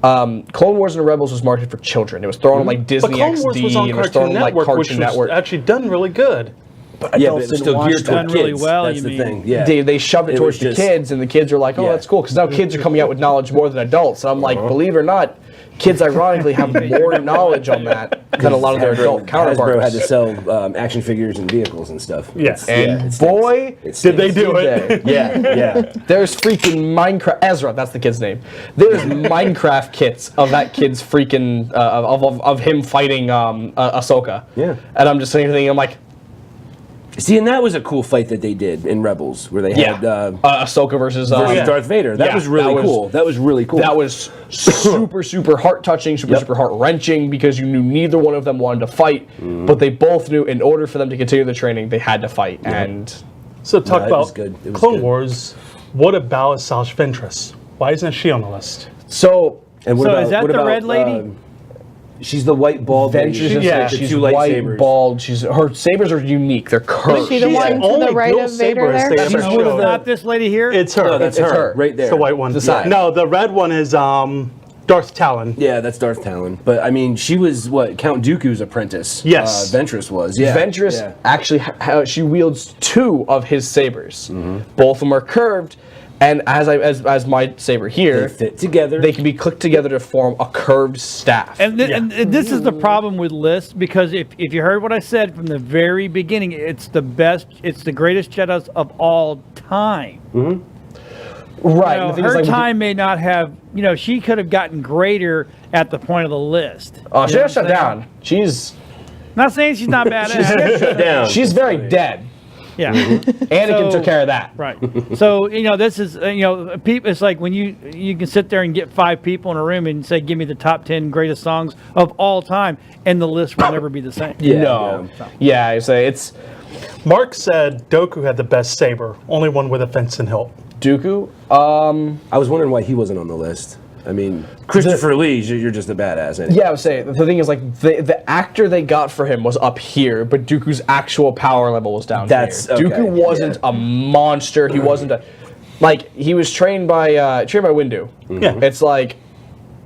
Clone Wars and Rebels was marketed for children. It was thrown on like Disney But Clone Wars was on XD and it was thrown Cartoon on like Network, which Cartoon was Network. actually done really good. But it was still geared toward kids. really well, That's you the mean. thing. Yeah. They shoved it It towards was the just- kids, and the kids are like, "Oh, that's cool," because now kids are coming out with knowledge more than adults. And I'm like, believe it or not, kids ironically have more knowledge on that than a lot of their adult counterparts. Hasbro had to sell action figures and vehicles and stuff. Yes. And boy, Did they do it? Yeah. there's freaking Minecraft. Ezra, that's the kid's name. There's Minecraft kits of that kid's freaking of him fighting Ahsoka. Yeah. And I'm just sitting here thinking, I'm like, See, and that was a cool fight that they did in Rebels, where they had Ahsoka versus Darth Vader. That yeah, was really cool. That was really cool. That was super heart touching, super heart wrenching, because you knew neither one of them wanted to fight, but they both knew in order for them to continue the training, they had to fight. And So talk it was about good. It was Clone good. Wars. What about Asajj Ventress? Why isn't she on the list? so And what So about, is that what the about, red lady? She's the white bald lady. Ventress is Yeah. the she's two white, lightsabers. bald. Her sabers are unique. They're curved. Is she the She's one the to only the right dual of Vader saber there? they ever She's one of showed. the- Not this lady here? It's her. No, that's It's her, her. right there. It's the white one. The side. No, the red one is Darth Talon. Yeah, that's Darth Talon. But I mean, she was what Count Dooku's apprentice. Yes. Ventress was. Yeah. Ventress Yeah. actually she wields 2 of his sabers. Both of them are curved, and as my saber They here, fit together. they can be clicked together to form a curved staff. And this is the problem with lists, because if you heard what I said from the very beginning, it's the greatest Jedi of all time. right. You know, and the thing her is, like, time may not have, she could have gotten greater at the point of the list. Oh, she You know got shut what I'm down. She's Not saying she's not badass. shut down. she's very dead. Yeah. Anakin took care of that. Right. So, this is, people, it's like when you can sit there and get 5 people in a room and say, give me the top 10 greatest songs of all time, and the list will never be the same. Yeah, No. Yeah, I say it's Mark said Dooku had the best saber, only one with a fencing hilt. Dooku. I was wondering why he wasn't on the list. I mean, Christopher Lee, you're just a badass. Anyway. Yeah, I would say the thing is, like, the actor they got for him was up here, but Dooku's actual power level was down here. Okay, Dooku wasn't a monster. He wasn't a he was trained by Windu. Yeah. It's like,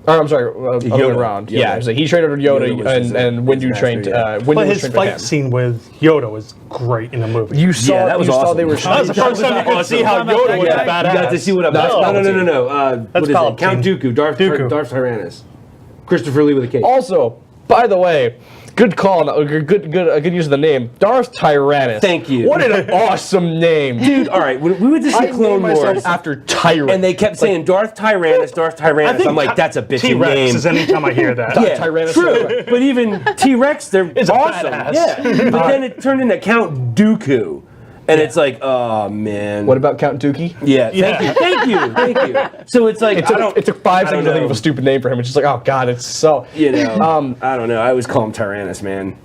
or I'm sorry, other way Yoda. around. Yoda. Yeah, so he trained under Yoda, Yoda was his, and his Windu master, trained. yeah. Windu But was his trained by fight him. scene with Yoda was great in the movie. You saw that was you saw awesome. they were. That was the first time you could see how Awesome. Yoda was Yeah. badass. You got to see what I'm. That's No. Palpatine. What is it? Palpatine. Count Dooku, Darth Tyrannus, Christopher Lee with a K. Also, by the way, good call, good use of the name, Darth Tyrannus. Thank you. What an awesome name, Dude, all right, when we went to see I Clone named myself Wars, after Tyrant, and they kept saying Darth Tyrannus, Darth Tyrannus. I'm like, that's a bitchin' T-Rex name. is anytime I hear that. Yeah, Tyrannus. true. But even T-Rex, they're a awesome. badass. Yeah. But then it turned into Count Dooku. And it's like, oh, man. What about Count Dookie? Yeah, thank you. So it's like, It took 5 I seconds don't to think know. of a stupid name for him. It's just like, oh god, it's so. I don't know. I always call him Tyrannus, man.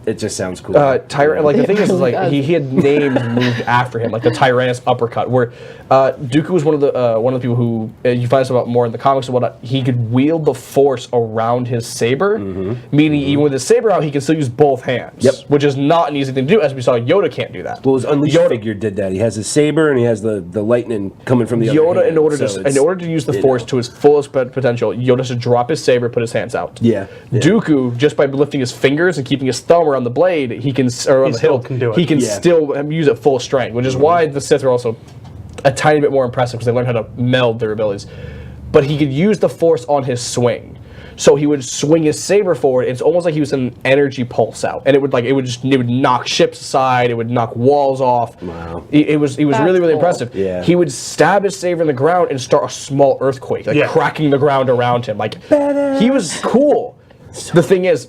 It just sounds cool. Tyrant, like the thing is It like does. he had names moved after him, like the Tyrannus uppercut. Where Dooku was one of the people who you find this about more in the comics and whatnot. He could wield the Force around his saber, meaning even with his saber out, he can still use both hands. Yep. Which is not an easy thing to do, as we saw. Yoda can't do that. Well, his Unleashed figure did that. He has his saber and he has the lightning coming from the other Yoda, hand. in order So it's, to use the Force to his fullest potential, Yoda should drop his saber, put his hands out. Yeah. Dooku, just by lifting his fingers and keeping his thumb around the blade, he can, or on the still hilt, can do it. he can Yeah. still use it full strength, which is why the Sith are also a tiny bit more impressive because they learned how to meld their abilities. But he could use the Force on his swing. So he would swing his saber forward. It's almost like he was an energy pulse out, and it would knock ships aside. It would knock walls off. Wow. He was really That's cool. impressive. Yeah. He would stab his saber in the ground and start a small earthquake, like Yeah. cracking the ground around him. Like he was cool. The thing is,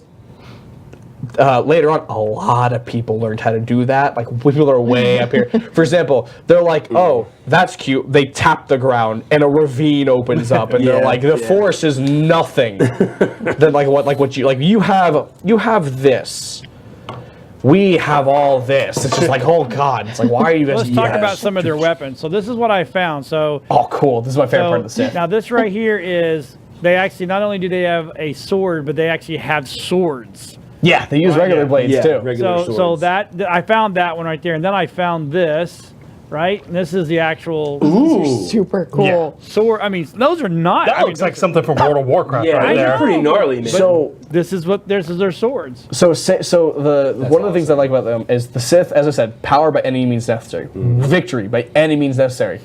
later on, a lot of people learned how to do that. Like people are way up here. For example, they're like, "Oh, that's cute." They tap the ground and a ravine opens up, and they're Yeah, like, "The yeah. Force is nothing." Then you have this. We have all this. It's just like, oh god. It's like, why are you guys? Let's talk about some of their weapons. So this is what I found. So Oh, cool. This is my favorite part of the Sith. now this right here is, they actually, not only do they have a sword, but they actually have swords. Yeah, they use regular blades Yeah, too. regular So swords. I found that one right there, and then I found this, right? And this is the actual Super cool. sword. I mean, those are not. That I mean, looks like something from World of Warcraft yeah, right I they're there. know. pretty gnarly, man. So this is their swords. So one of the things I like about them is the Sith, as I said, power by any means necessary, victory by any means necessary.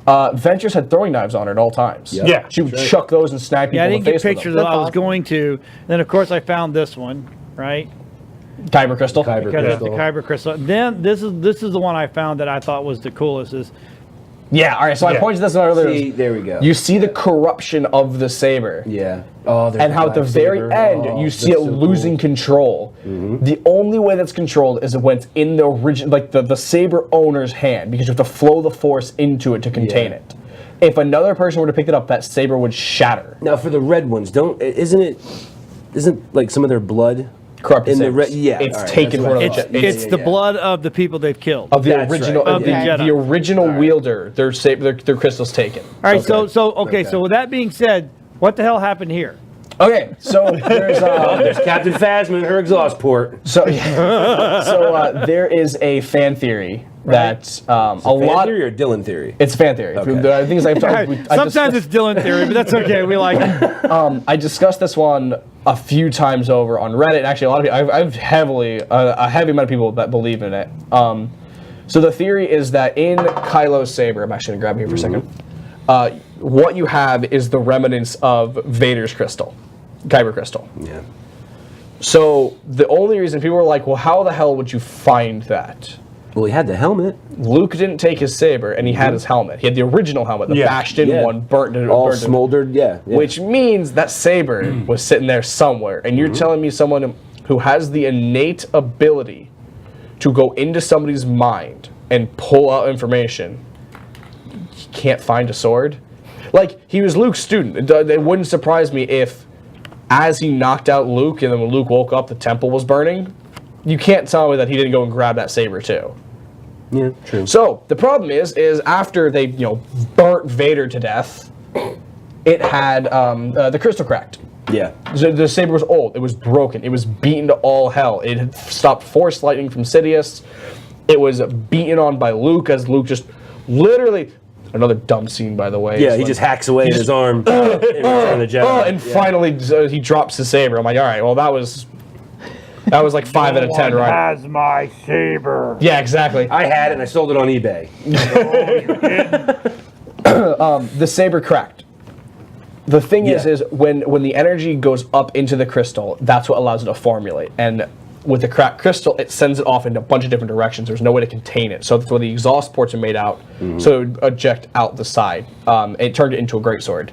Ventress had throwing knives on her at all times. Yeah. She would chuck those and snipe people Yeah, I in didn't the get face with pictures them. of I was awesome. going to. Then of course I found this one, right? Kyber crystal. Kyber Because it's the crystal. Kyber crystal. Then this is the one I found that I thought was the coolest. Is Yeah. All right. So I Yeah. pointed this out earlier. See, there we go. You see the corruption of the saber. Yeah. Oh, And how at the very end you see it losing control. The only way that's controlled is when it's in the original, like the saber owner's hand, because you have to flow the Force into it to contain Yeah. it. If another person were to pick it up, that saber would shatter. Now for the red ones, isn't like some of their blood Corrupted in the sabers. red? Yeah, It's all right, taken that's from what I the thought. jet. it's the blood of the people they've killed. Of the That's original, right. of Okay. the original wielder, their crystals taken. All right, Okay. So with that being said, What the hell happened here? Okay, so there's There's Captain Phasma in her exhaust port. there is a fan theory that a Fan lot. theory or Dylan theory? It's fan theory. Okay. The things Sometimes it's Dylan theory, but that's okay. We like it. I discussed this one a few times over on Reddit. Actually, a lot of people. I've heavily a heavy amount of people that believe in it. So the theory is that in Kylo's saber, I'm actually gonna grab it here for a second. What you have is the remnants of Vader's crystal, Kyber crystal. Yeah. So the only reason people were like, well, how the hell would you find that? Well, he had the helmet. Luke didn't take his saber, and he had his helmet. He had the original helmet, the Yeah. bashed in Yeah. one, burnt All burnt smoldered, yeah. Which means that saber was sitting there somewhere. And you're telling me someone who has the innate ability to go into somebody's mind and pull out information can't find a sword? Like, he was Luke's student. It wouldn't surprise me if, as he knocked out Luke, and then when Luke woke up, the temple was burning. You can't tell me that he didn't go and grab that saber too. Yeah, true. So the problem is after they burnt Vader to death, it had the crystal cracked. Yeah. The saber was old. It was broken. It was beaten to all hell. It had stopped Force lightning from Sidious. It was beaten on by Luke as Luke just literally. Another dumb scene, by the way. Yeah, he just hacks away at his arm in Return of the Jedi. And finally, he drops the saber. I'm like, all right, well, that was like 5 out of 10, right? Has my saber. Yeah, exactly. I had it and I sold it on eBay. The saber cracked. The thing is when the energy goes up into the crystal, that's what allows it to formulate. And with the cracked crystal, it sends it off in a bunch of different directions. There's no way to contain it. So that's where the exhaust ports are made out, so it would eject out the side. It turned it into a greatsword.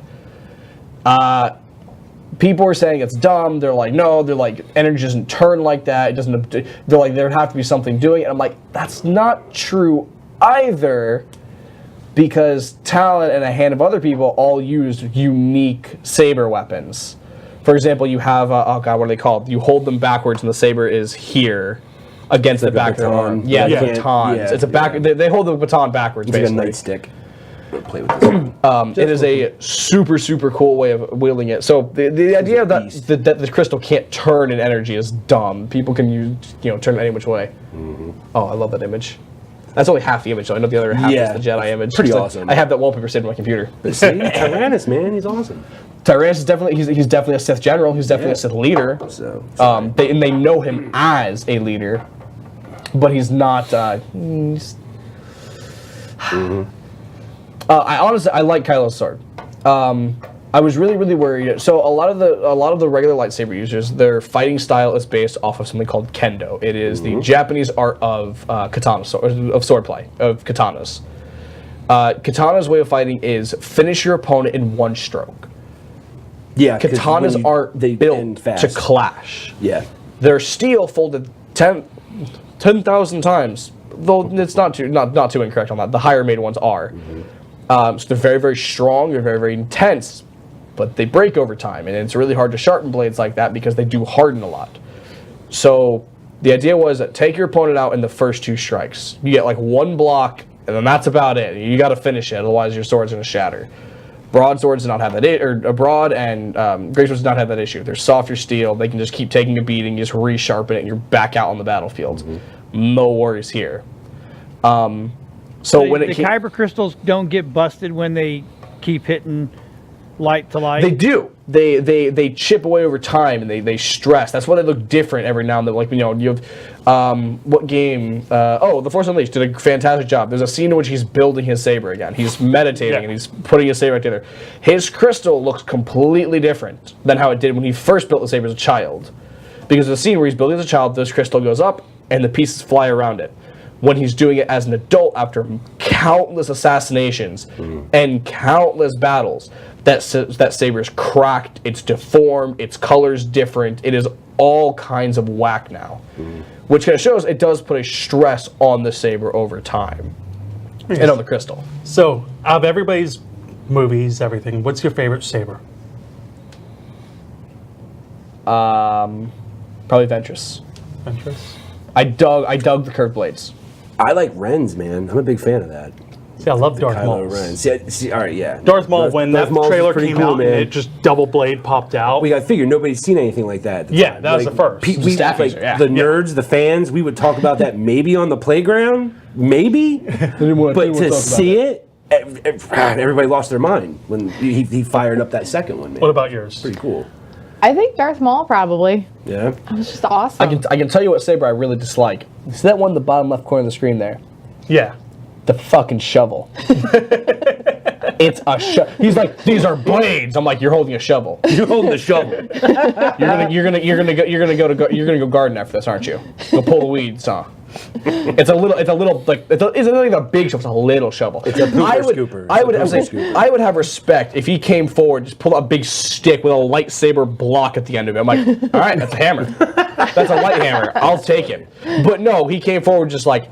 People were saying it's dumb. They're like, no. They're like, energy doesn't turn like that. It doesn't. They're like, there would have to be something doing it. I'm like, that's not true either, because Talon and a hand of other people all used unique saber weapons. For example, you have, oh god, what are they called? You hold them backwards and the saber is here against the back of their arm. Yeah, the batons. Yeah, It's a back. They hold the baton backwards, It's like a basically. nightstick. Play with this. It is a super, super cool way of wielding it. So the idea that the crystal can't turn in energy is dumb. People can turn it any which way. Oh, I love that image. That's only half the image, though. I know the other half is the Jedi image. Pretty It's awesome. I have that wallpaper saved on my computer. See, Tyrannus, man, he's awesome. Tyrannus is definitely he's definitely a Sith general. He's definitely a Sith leader. So, They know him as a leader, but he's not. I like Kylo's sword. I was really, really worried. So a lot of the regular lightsaber users, their fighting style is based off of something called kendo. It is the Japanese art of katana of swordplay of katanas. Katana's way of fighting is finish your opponent in one stroke. yeah, 'cause Katanas when aren't they built end fast. to clash. Yeah. They're steel folded 10,000 times. Though it's not too incorrect on that. The higher made ones are. So they're very, very strong. They're very, very intense, but they break over time, and it's really hard to sharpen blades like that because they do harden a lot. So the idea was that take your opponent out in the first 2 strikes. You get like 1 block, and then that's about it. You got to finish it, otherwise your sword's going to shatter. Broadswords do not have that, or broad and great swords do not have that issue. They're softer steel. They can just keep taking a beating, you just resharpen it, and you're back out on the battlefield. No worries here. So when the it came, kyber crystals don't get busted when they keep hitting light to light. they do. They chip away over time, and they stress. That's why they look different every now and then. Like, you have what game? The Force Unleashed did a fantastic job. There's a scene in which he's building his saber again. He's meditating and he's putting his saber together. His crystal looks completely different than how it did when he first built the saber as a child. Because the scene where he's building as a child, this crystal goes up and the pieces fly around it. When he's doing it as an adult after countless assassinations and countless battles, that saber is cracked, it's deformed, its color's different, it is all kinds of whack now. Which kind of shows it does put a stress on the saber over time. And on the crystal. So, out of everybody's movies, everything, what's your favorite saber? Probably Ventress. Ventress? I dug the curved blades. I like Ren's, man. I'm a big fan of that. See, I love Darth Maul. Kylo Ren. See, all right, yeah. Darth Maul, when Darth that Maul's trailer pretty came cool, out man. and it just double blade popped out. We got to figure nobody's seen anything like that. Yeah, that was the first. We, staff like, user, yeah. the nerds, the fans, we would talk about that maybe on the playground, maybe. But to see it, everybody lost their mind when he fired up that second one, man. What about yours? Pretty cool. I think Darth Maul probably. Yeah. It was just awesome. I can tell you what saber I really dislike. See that one in the bottom left corner of the screen there? Yeah. The fucking shovel. It's a shovel. He's like, these are blades. I'm like, you're holding a shovel. You're holding the shovel. You're gonna go garden after this, aren't you? Go pull the weeds, huh? It's a little like it's not even a big shovel. It's a little shovel. It's a pooper scooper. I would It's a pooper scooper. I would have respect if he came forward, just pull out a big stick with a lightsaber block at the end of it. I'm like, all right, that's a hammer. That's a light hammer. I'll take it. But no, he came forward just like,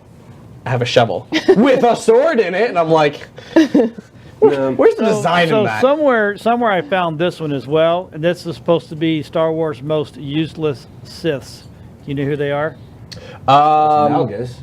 I have a shovel with a sword in it, and I'm like, where's the design in that? somewhere I found this one as well, and this is supposed to be Star Wars' most useless Siths. You know who they are? Malgus,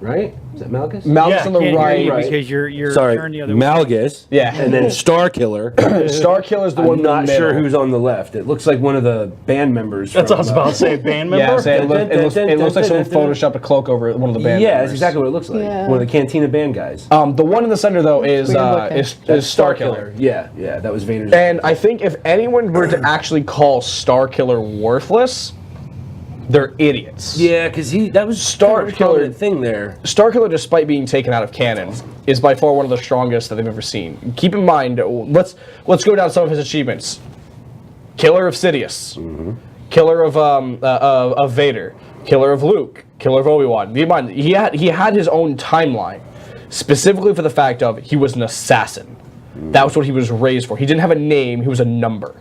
right? Is that Malgus? Malgus Yeah, on the Can't hear you right. because you're Sorry, turned the other way. Malgus. Yeah. And then Star Killer. Star Killer's the one I'm in the not sure middle. who's on the left. It looks like one of the band members. That's from, what I was about to say. Band member? Yeah, so it looks like someone photoshopped a cloak over one of the band Yeah, members. that's exactly what it looks like. Yeah. One of the Cantina band guys. The one in the center though is Weird looking. is Star Killer. Yeah, that was Vader's. And I think if anyone were to actually call Star Killer worthless, they're idiots. yeah, because that was Star kind of a Killer- prominent thing there. Star Killer, despite being taken out of canon, is by far one of the strongest that they've ever seen. Keep in mind, let's go down some of his achievements. Killer of Sidious, killer of Vader, killer of Luke, killer of Obi-Wan. Keep in mind, he had his own timeline, specifically for the fact of he was an assassin. That was what he was raised for. He didn't have a name; he was a number.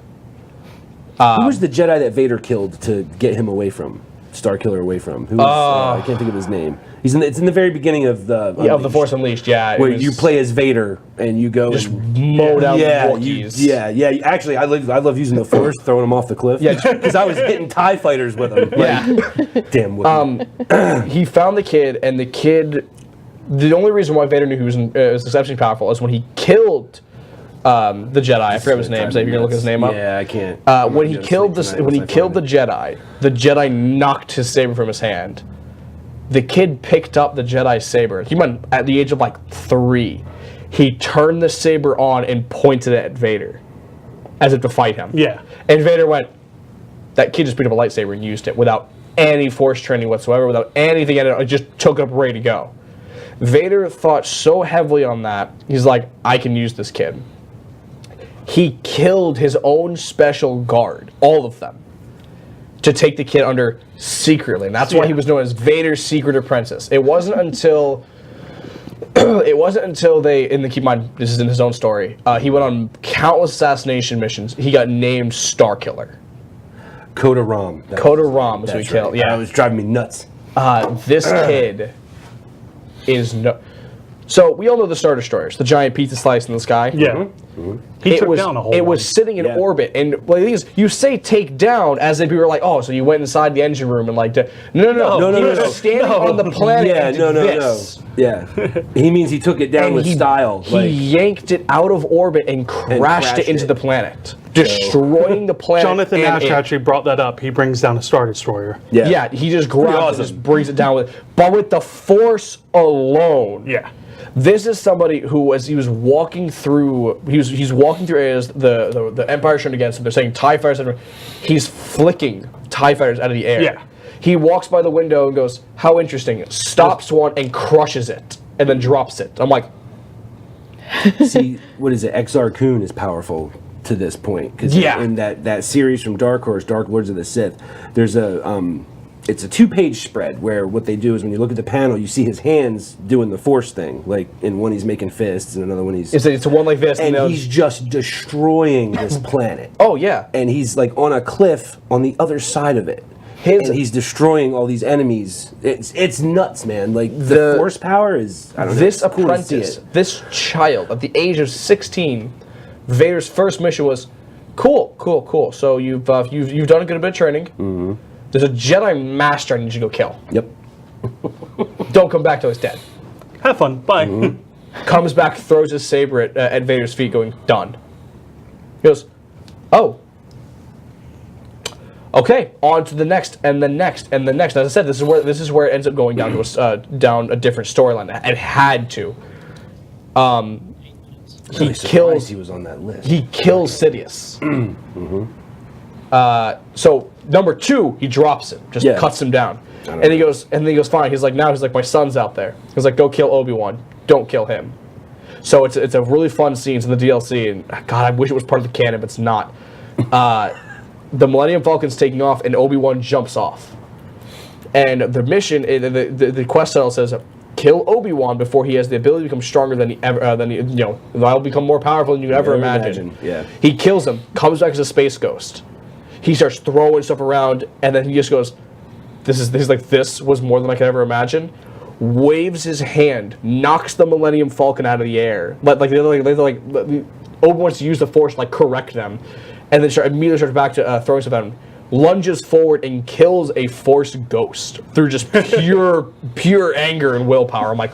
Who was the Jedi that Vader killed to get him away from? Star Killer away from? Who was, I can't think of his name. It's in the very beginning of the Of the Force Unleashed, yeah. it where was you play as Vader and you go just and, mow down yeah, the you, Wookiees. yeah. Actually, I love using the Force, throwing them off the cliff. Yeah. because I was hitting TIE fighters with them. Yeah. Damn. Wookiee. He found the kid, and the kid. The only reason why Vader knew he was exceptionally powerful is when he killed the Jedi. I forget his name. So if you're gonna look his name up. Yeah, I can't. When he killed the Jedi knocked his saber from his hand. The kid picked up the Jedi saber. He went at the age of like 3. He turned the saber on and pointed it at Vader, as if to fight him. Yeah. And Vader went. That kid just picked up a lightsaber and used it without any Force training whatsoever, without anything in it. Just took it up, ready to go. Vader thought so heavily on that. He's like, I can use this kid. He killed his own special guard, all of them, to take the kid under secretly. And that's why he was known as Vader's secret apprentice. It wasn't until they, and keep in mind, this is in his own story, he went on countless assassination missions. He got named Star Killer. Coda Rom. Coda Rom is who he That's killed. right. Yeah. That was driving me nuts. This kid is no. So we all know the Star Destroyers, the giant pizza slice in the sky. Yeah. He took was, down a whole It one. was sitting in Yeah. orbit, and well, the thing is, you say take down as if you were like, oh, so you went inside the engine room and like, no. He was standing on the planet. Yeah, and did no. this. Yeah. He means he took it down And with style. He yanked it out of orbit and crashed it into the planet, destroying the planet. Jonathan and Ash it. actually brought that up. He brings down a Star Destroyer. Yeah, he just grabs it, awesome. just brings it down but with the Force alone. Yeah. This is somebody who, as he was walking through, he's walking through areas the Empire's turned against him. They're saying TIE fighters. He's flicking TIE fighters out of the air. Yeah. He walks by the window and goes, "How interesting!" Stops one and crushes it, and then drops it. I'm like, See, what is it? XR Kun is powerful to this point because in that series from Dark Horse, Dark Lords of the Sith, there's it's a 2-page spread where what they do is when you look at the panel, you see his hands doing the Force thing. Like in one he's making fists, and another one he's it's a one like this, and he's just destroying this planet. oh yeah, And he's like on a cliff on the other side of it. And he's destroying all these enemies. It's nuts, man. Like the Force power is. I don't know. this it's cool to see apprentice, it. this child at the age of 16, Vader's first mission was, cool. So you've done a good bit of training. Mm-hmm. There's a Jedi Master I need you to go kill. Yep. Don't come back till he's dead. Have fun. Bye. comes back, throws his saber at Vader's feet, going, done. He goes, oh. Okay, on to the next, and the next, and the next. As I said, this is where it ends up going down to down a different storyline. It had to. Really surprised he was on that list. He kills Sidious. So number 2, he drops him, just cuts him down, and he goes, fine. He's like, my son's out there. He's like, go kill Obi-Wan. Don't kill him. So it's a really fun scene in the DLC, and God, I wish it was part of the canon, but it's not. The Millennium Falcon's taking off, and Obi-Wan jumps off. And the mission, the quest title says, kill Obi-Wan before he has the ability to become stronger than he ever, I'll become more powerful than you ever imagine. Yeah. He kills him, comes back as a space ghost. He starts throwing stuff around, and then he just goes, this was more than I could ever imagine. Waves his hand, knocks the Millennium Falcon out of the air. Obi-Wan wants to use the Force to correct them, and then immediately starts back to throwing stuff at him. Lunges forward and kills a Force ghost through just pure anger and willpower. I'm like,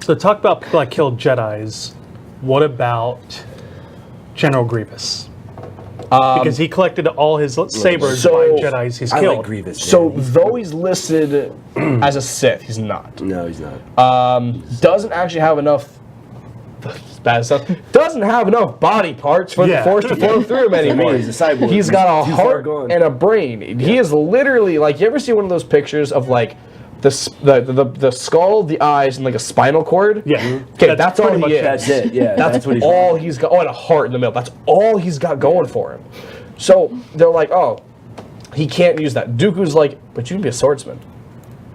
So talk about people that killed Jedis. What about General Grievous? Because he collected all his sabers by Jedis he's I killed. like Grievous. so though he's listed as a Sith, he's not. No, he's not. Doesn't actually have enough. Bad stuff. Doesn't have enough body parts for the Force to flow through him anymore. He's a cyborg. He's got a He's too far heart gone. and a brain. He is literally like, you ever see one of those pictures of the skull, the eyes, and a spinal cord? Yeah. Okay, that's all pretty much he is. that's it, yeah, That's that's what he's all got. he's got. Oh, and a heart in the middle. That's all he's got going for him. So they're like, oh, he can't use that. Dooku's like, but you can be a swordsman.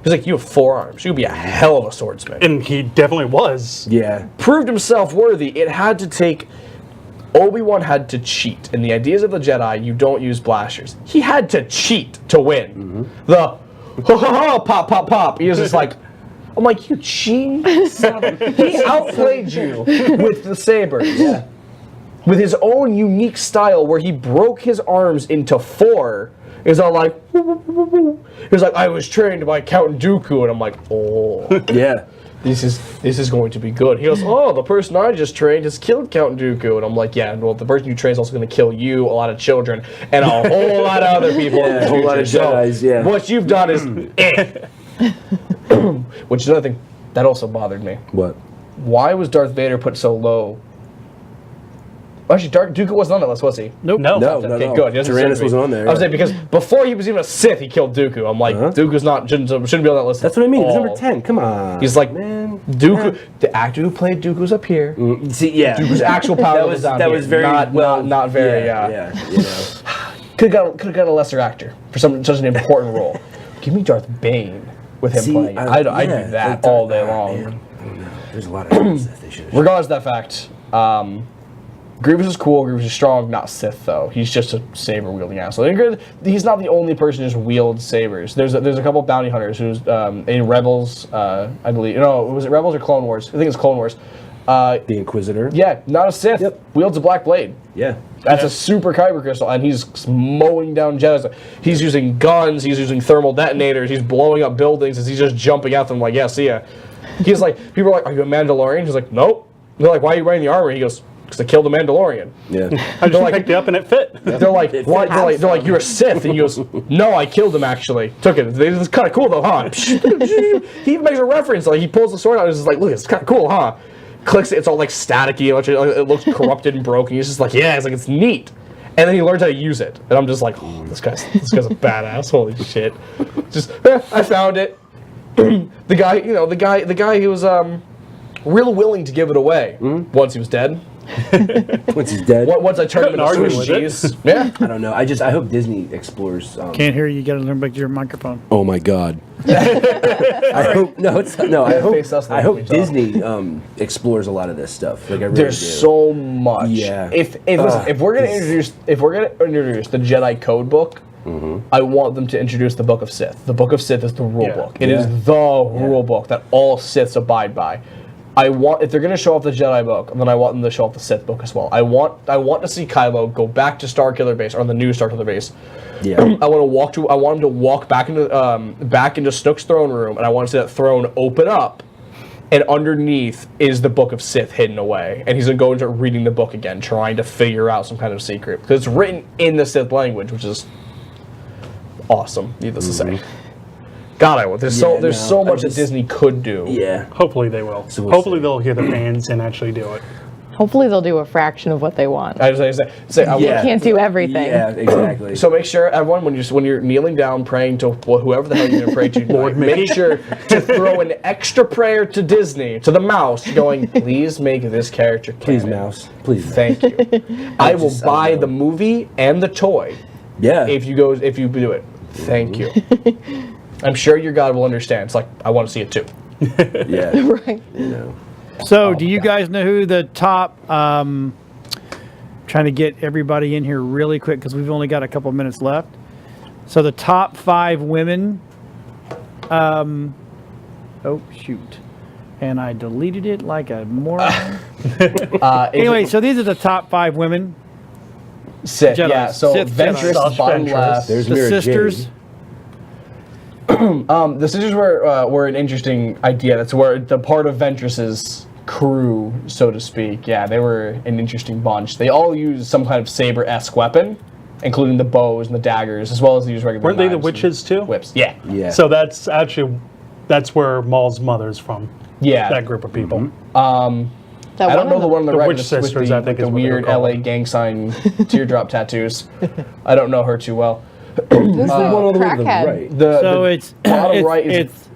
He's like, you have 4 arms. You can be a hell of a swordsman. And he definitely was. Yeah. Proved himself worthy. It had to take. Obi-Wan had to cheat. In the ideas of the Jedi, you don't use blasters. He had to cheat to win. The pop, pop, pop. He was just like, I'm like, you cheating son of a-" He outplayed you with the sabers. Yeah. With his own unique style where he broke his arms into 4. It was all like, he was like, I was trained by Count Dooku, and I'm like, oh. Yeah. This is going to be good. He goes, oh, the person I just trained has killed Count Dooku. And I'm like, yeah, well, the person you train is also going to kill you, a lot of children, and a whole lot of other people in the a whole lot of future. Jedis, yeah. What you've done is Which is another thing that also bothered me. What? Why was Darth Vader put so low? Actually, Dooku wasn't on that list, was he? Nope. No. Okay, good. He doesn't Tyrannus say to me. wasn't on there. I was saying because before he was even a Sith, he killed Dooku. I'm like, Dooku's shouldn't be on that list. That's what I mean. It's at all. number 10. Come on. He's like, man. Dooku. The actor who played Dooku's up here. See, yeah. Dooku's actual power was down that here. was very not very. Yeah. You know. Could have got a lesser actor for such an important role. Give me Darth Bane with him playing. I'd do that all day long. Man. I don't know. There's a lot of stuff they should have. Regardless of that fact, Grievous is cool. Grievous is strong. Not Sith though. He's just a saber wielding asshole. He's not the only person who just wields sabers. There's a couple bounty hunters who's in Rebels, I believe. No, was it Rebels or Clone Wars? I think it's Clone Wars. The Inquisitor. Yeah, not a Sith. Yep. Wields a black blade. Yeah. That's a super kyber crystal, and he's mowing down Jedi. He's using guns. He's using thermal detonators. He's blowing up buildings as he's just jumping at them like, yeah, see ya. He's like, people are like, are you a Mandalorian? He's like, nope. They're like, why are you wearing the armor? He goes, because I killed a Mandalorian. Yeah. I just picked it up and it fit. They're like, why? They're like, you're a Sith. And he goes, no, I killed him actually. Took it. It's kind of cool though, huh? He even makes a reference. Like he pulls the sword out. And he's just like, look, it's kind of cool, huh? Clicks it. It's all like staticky. It looks corrupted and broken. He's just like, yeah. It's like it's neat. And then he learns how to use it. And I'm just like, oh, this guy's a badass. Holy shit. Just, I found it. The guy who was real willing to give it away once he was dead. Once he's dead. Once I turned him into argue Swiss with it. cheese. Yeah. I don't know. I hope Disney explores. Can't hear you. You got to learn back to your microphone. Oh my God. I hope Face us I like hope we talk. Disney explores a lot of this stuff. Like I really There's do. so much. Yeah. Listen, if we're gonna introduce the Jedi Code book, I want them to introduce the Book of Sith. The Book of Sith is the rule book. It is the rule book that all Siths abide by. If they're gonna show off the Jedi book, then I want them to show off the Sith book as well. I want to see Kylo go back to Starkiller Base, or the new Starkiller Base. Yeah. I want him to walk back into Snoke's throne room, and I want to see that throne open up, and underneath is the Book of Sith hidden away. And he's going to go into reading the book again, trying to figure out some kind of secret. Because it's written in the Sith language, which is awesome, needless to say. God, there's so much that Disney could do. Yeah. Hopefully they will. So we'll Hopefully see. they'll hear the fans and actually do it. Hopefully they'll do a fraction of what they want. I just say I You want- can't do everything. Yeah, exactly. So make sure, everyone, when you're kneeling down praying to whoever the hell you're going to pray to, tonight, make sure to throw an extra prayer to Disney, to the mouse, going, please make this character Please, canon." mouse. Please. Thank you. I will just- buy I don't the know. movie and the toy Yeah. if you do it. Thank you. I'm sure your God will understand. It's like, I want to see it too. Yeah. Right. You know. So, do you guys know who the top? Trying to get everybody in here really quick because we've only got a couple minutes left. So, the top 5 women. Oh shoot! And I deleted it like a moron. Anyway, so these are the top 5 women. Sith, Jedi. yeah. So Sith Ventress, Jedi. bottom Ventress. left. There's The Mira sisters. Jade. The sisters were an interesting idea. That's where the part of Ventress's crew, so to speak. Yeah, they were an interesting bunch. They all used some kind of saber-esque weapon, including the bows and the daggers, as well as they use regular Weren't they the knives and witches too? whips. Yeah. Yeah. So that's where Maul's mother's from. Yeah. That group of people. That I don't know the one on the The right Witch with Sisters, the, I think the is what they were weird called. LA gang sign teardrop tattoos. I don't know her too well. Who's the One all the way to the crackhead? right. So it's bottom right is it's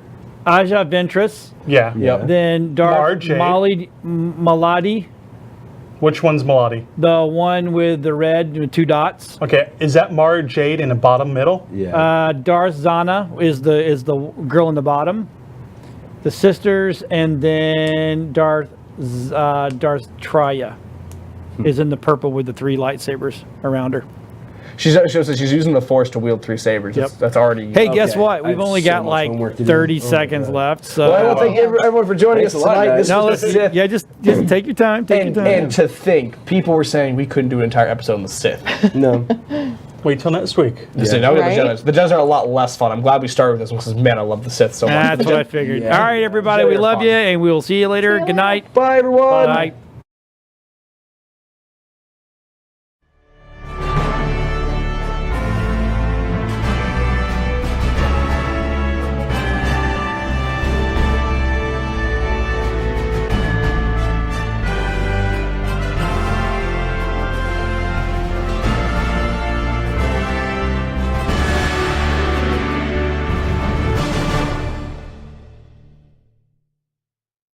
Aja Ventress, Yeah. Yeah. then Mara Darth Jade. Maladi, Which one's Melody? the one with the red with 2 dots. Okay, is that Mara Jade in the bottom middle? Yeah. Darth Zana is the girl in the bottom. The sisters, and then Darth Traya is in the purple with the 3 lightsabers around her. she's using the Force to wield 3 sabers. Yep. That's already. Hey, guess Okay. what? I We've have only so got much like homework to do. 30 Oh my seconds God. left. So Well, I want to thank everyone for joining Thanks us a lot, tonight. guys. This no, was the listen, Sith. yeah, just take your time. Take your time. And to think, people were saying we couldn't do an entire episode on the Sith. No. Wait till next week. So now we have Right? the Jedi. The Jedi are a lot less fun. I'm glad we started with this one because, man, I love the Sith so much. That's what I figured. Yeah. All right, everybody, Jedi we are love fun. you, and we will see you later. Good night. Bye, everyone. Bye.